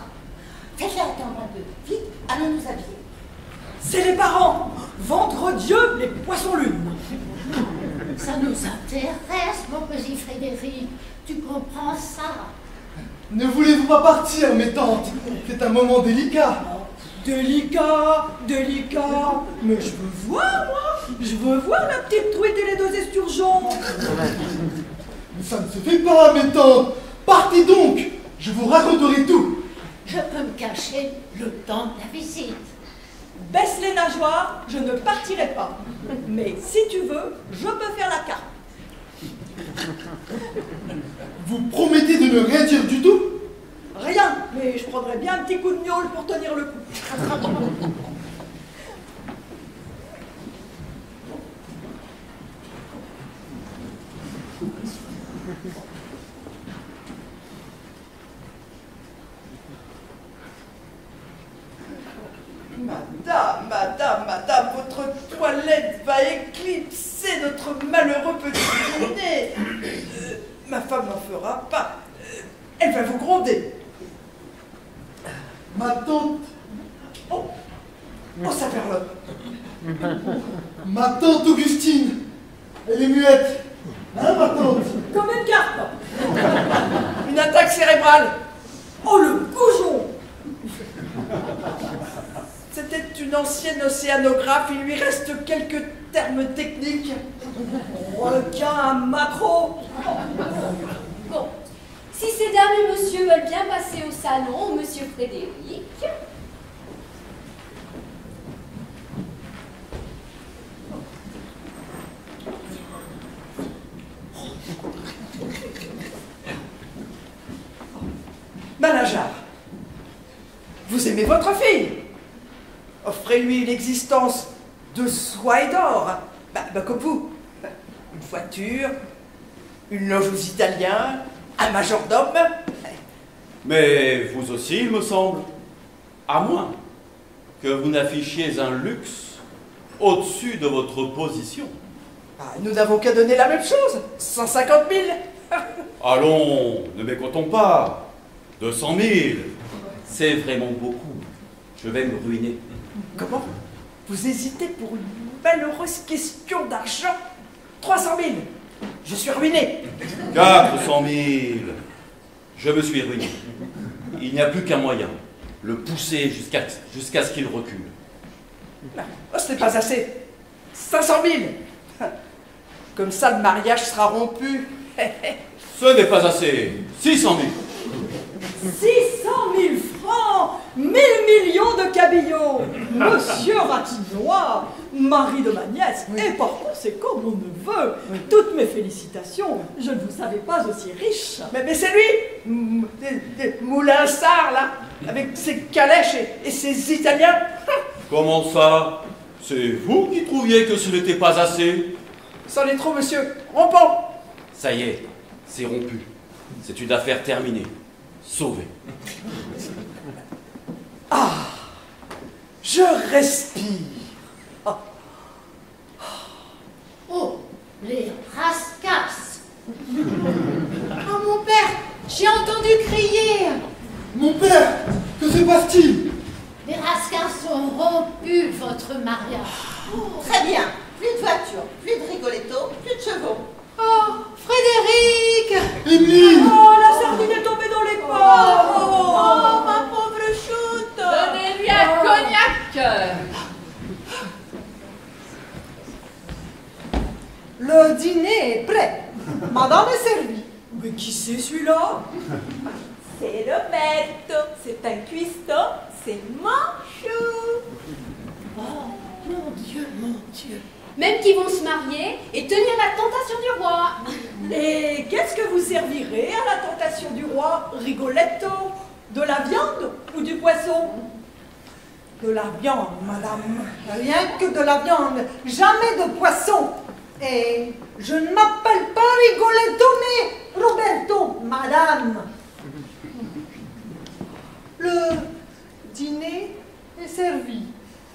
Faites-les attendre un peu. Vite, allons nous habiller. C'est les parents. Vendre Dieu les poissons-lunes. Ça nous intéresse, mon petit Frédéric. Tu comprends ça? Ne voulez-vous pas partir, mes tantes? C'est un moment délicat. Délicat, délicat. Mais je veux voir, moi. Je veux voir la petite truite et les deux esturgeons. Mais ça ne se fait pas, mes tantes. Partez donc. Je vous raconterai tout. Je peux me cacher le temps de la visite. Baisse les nageoires, je ne partirai pas. Mais si tu veux, je peux faire la carte. Vous promettez de ne rien dire du tout? Rien, mais je prendrais bien un petit coup de gnôle pour tenir le coup. Madame, votre toilette va éclipser notre malheureux petit dîner. Ma femme n'en fera pas. Elle va vous gronder. Ma tante. Oh, ça perlotte. Ma tante Augustine. Elle est muette. Hein, ma tante? Comme une carte. Une attaque cérébrale. Oh, le goujon. C'était une ancienne océanographe, il lui reste quelques termes techniques. Requin à macro. Bon, si ces dames et monsieur veulent bien passer au salon, monsieur Frédéric. Manajar, vous aimez votre fille? Offrez-lui une existence de soie et d'or, comme vous. Une voiture, une loge aux Italiens, un majordome. Mais vous aussi, il me semble, à moins que vous n'affichiez un luxe au-dessus de votre position. Nous n'avons qu'à donner la même chose, 150 000. Allons, ne m'écoutons pas. 200 000, c'est vraiment beaucoup. Je vais me ruiner. Comment? Vous hésitez pour une malheureuse question d'argent? 300 000. Je suis ruiné. 400 000. Je me suis ruiné. Il n'y a plus qu'un moyen. Le pousser jusqu'à ce qu'il recule. Oh, ce n'est pas assez. 500 000. Comme ça, le mariage sera rompu. Ce n'est pas assez. 600 000. 600 000 francs, 1000 millions de cabillons. Monsieur Ratinois, mari de ma nièce, et par conséquent mon neveu. Toutes mes félicitations, je ne vous savais pas aussi riche. Mais c'est lui, Moulinsart, là, avec ses calèches et ses Italiens. Comment ça? C'est vous qui trouviez que ce n'était pas assez? C'en est trop, monsieur. Rompons. Ça y est, c'est rompu. C'est une affaire terminée. Sauvée. Ah, je respire. Oh, les rascasses. Oh mon père, j'ai entendu crier. Mon père, que se passe-t-il? Les rascasses ont rompu votre mariage. Très bien. Plus de voiture, plus de Rigoletto, plus de chevaux. Oh, Frédéric. Émile. Oh, la sardine est tombée dans les pommes. Oh, ma pauvre choute. Donnez-lui un cognac. Le dîner est prêt. Madame est servie. Mais qui c'est celui-là? C'est Roberto. C'est un cuistot. C'est mon chou. Oh, mon Dieu, mon Dieu. Même qu'ils vont se marier et tenir la tentation du roi. Et qu'est-ce que vous servirez à la tentation du roi? Rigoletto? De la viande ou du poisson? De la viande, madame. Rien que de la viande. Jamais de poisson. Et je ne m'appelle pas Rigoletto, mais Roberto, madame. Le dîner est servi,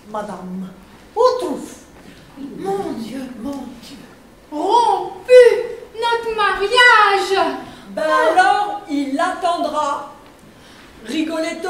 madame. Au trouffe. Mon Dieu, mon Dieu. Rompu notre mariage. Ben alors, il attendra. Rigoletto,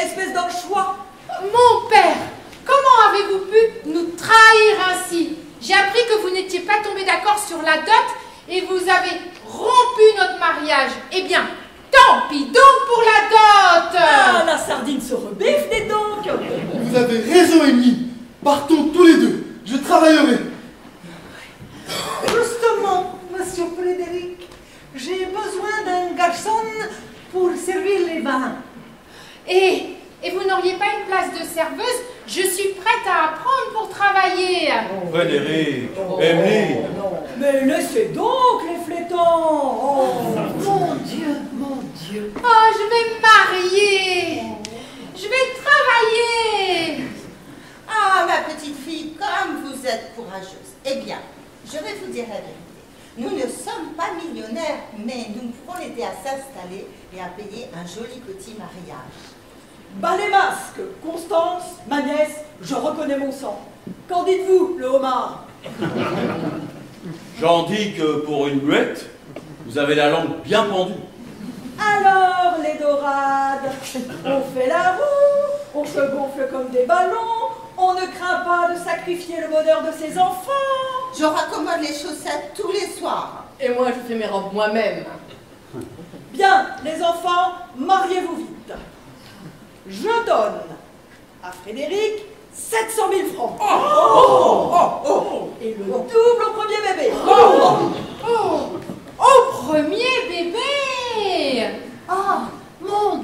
espèce d'anchois. Mon père, comment avez-vous pu nous trahir ainsi? J'ai appris que vous n'étiez pas tombé d'accord sur la dot et vous avez rompu notre mariage. Eh bien, tant pis donc pour la dot. Ah, la sardine se rebiffe, dis donc. Vous avez raison, Émilie. Partons tous les deux. Je travaillerai. Justement, monsieur Frédéric, j'ai besoin d'un garçon pour servir les vins. Et vous n'auriez pas une place de serveuse? Je suis prête à apprendre pour travailler. Frédéric, Émilie. Mais laissez donc les flétons. Oh. Mon Dieu, mon Dieu. Oh, je vais me marier. Je vais travailler. Ah, ma petite fille, comme vous êtes courageuse. Eh bien, je vais vous dire la vérité. Nous ne sommes pas millionnaires, mais nous pouvons l'aider à s'installer et à payer un joli petit mariage. Bas les masques, Constance, ma nièce, je reconnais mon sang. Qu'en dites-vous, le homard? J'en dis que pour une muette, vous avez la langue bien pendue. Alors, les dorades, on fait la roue, on se gonfle comme des ballons, on ne craint pas de sacrifier le bonheur de ses enfants. Je raccommode les chaussettes tous les soirs. Et moi, je fais mes robes moi-même. Bien, les enfants, mariez-vous vite. Je donne à Frédéric 700 000 francs. Et le double au premier bébé. Au premier bébé. Ah, mon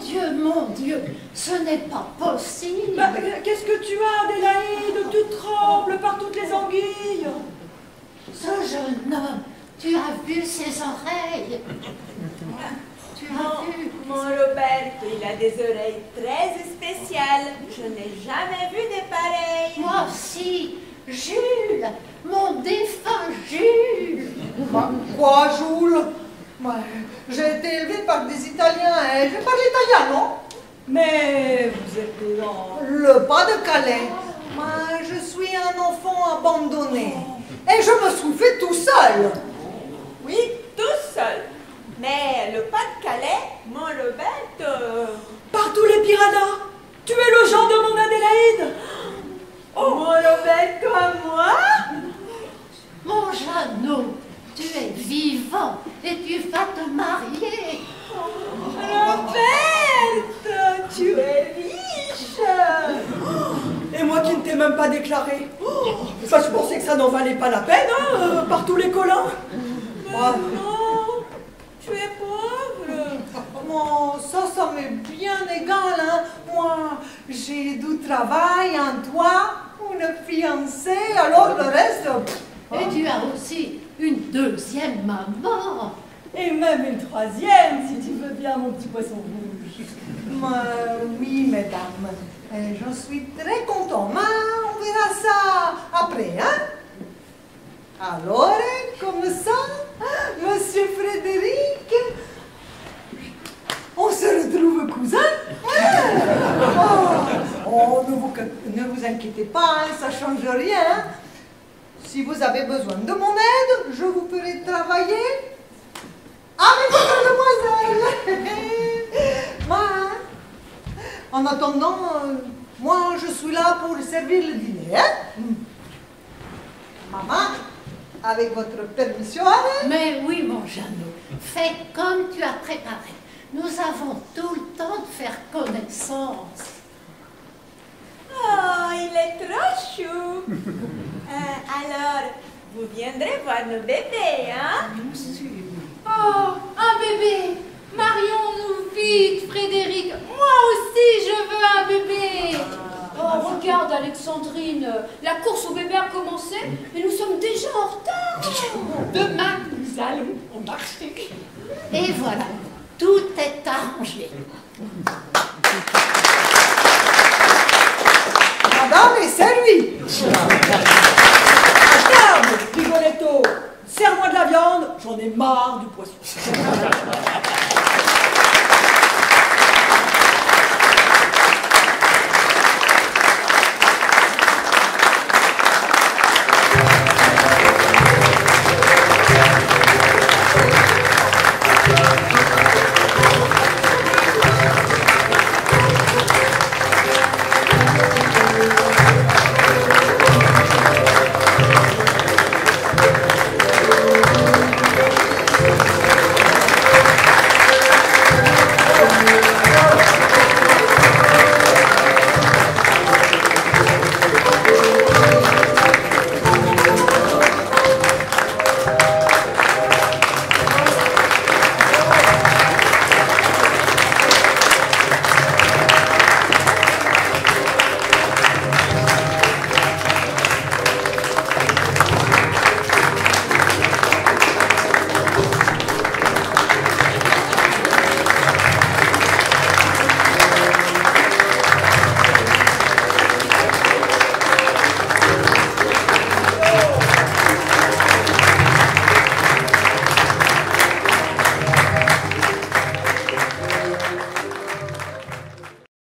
Dieu, ce n'est pas possible. Bah, qu'est-ce que tu as, Adélaïde? Tu trembles par toutes les anguilles. Ce jeune homme, tu as vu ses oreilles? Tu as vu? Mon Roberto, il a des oreilles très spéciales. Je n'ai jamais vu des pareilles. Moi aussi, Jules, mon défunt Jules. Quoi, Jules? J'ai été élevée par des Italiens et je parle italien, non? Mais vous êtes blanc. Le Pas-de-Calais. Moi, je suis un enfant abandonné. Et je me suis fait tout seul. Oui, tout seul. Mais le Pas-de-Calais, mon Roberto... Par tous les piranhas, tu es le genre de mon Adélaïde. Oh, mon Roberto à moi? Mon Jeannot, tu es vivant et tu vas te marier. Roberto, tu es riche. Et moi qui ne t'ai même pas déclaré. Enfin, je pensais que ça n'en valait pas la peine, hein, par tous les collins. Non, tu es pauvre. Moi, ça m'est bien égal, hein. Moi, j'ai du travail, un toit, une fiancée, alors le reste... Et tu as aussi une deuxième maman. Et même une troisième, si tu veux bien, mon petit poisson rouge. Oui, mesdames, je suis très content. Mais on verra ça après, hein? Alors, comme ça, monsieur Frédéric, on se retrouve cousins? Oh, ne vous inquiétez pas, hein, ça ne change rien. Si vous avez besoin de mon aide, je vous ferai travailler avec votre demoiselle. En attendant, moi je suis là pour servir le dîner. Hein? Maman, avec votre permission. Mais oui, mon Jeannot, fais comme tu as préparé. Nous avons tout le temps de faire connaissance. Oh, il est trop chou. Alors, vous viendrez voir nos bébés, hein? Oh, un bébé. Marions-nous vite, Frédéric. Moi aussi, je veux un bébé. Oh, regarde, Alexandrine. La course au bébé a commencé et nous sommes déjà en retard. Demain, nous allons au marché. Et voilà, tout est arrangé. Madame est servie. À table, Rigoletto. Serre-moi de la viande, j'en ai marre du poisson.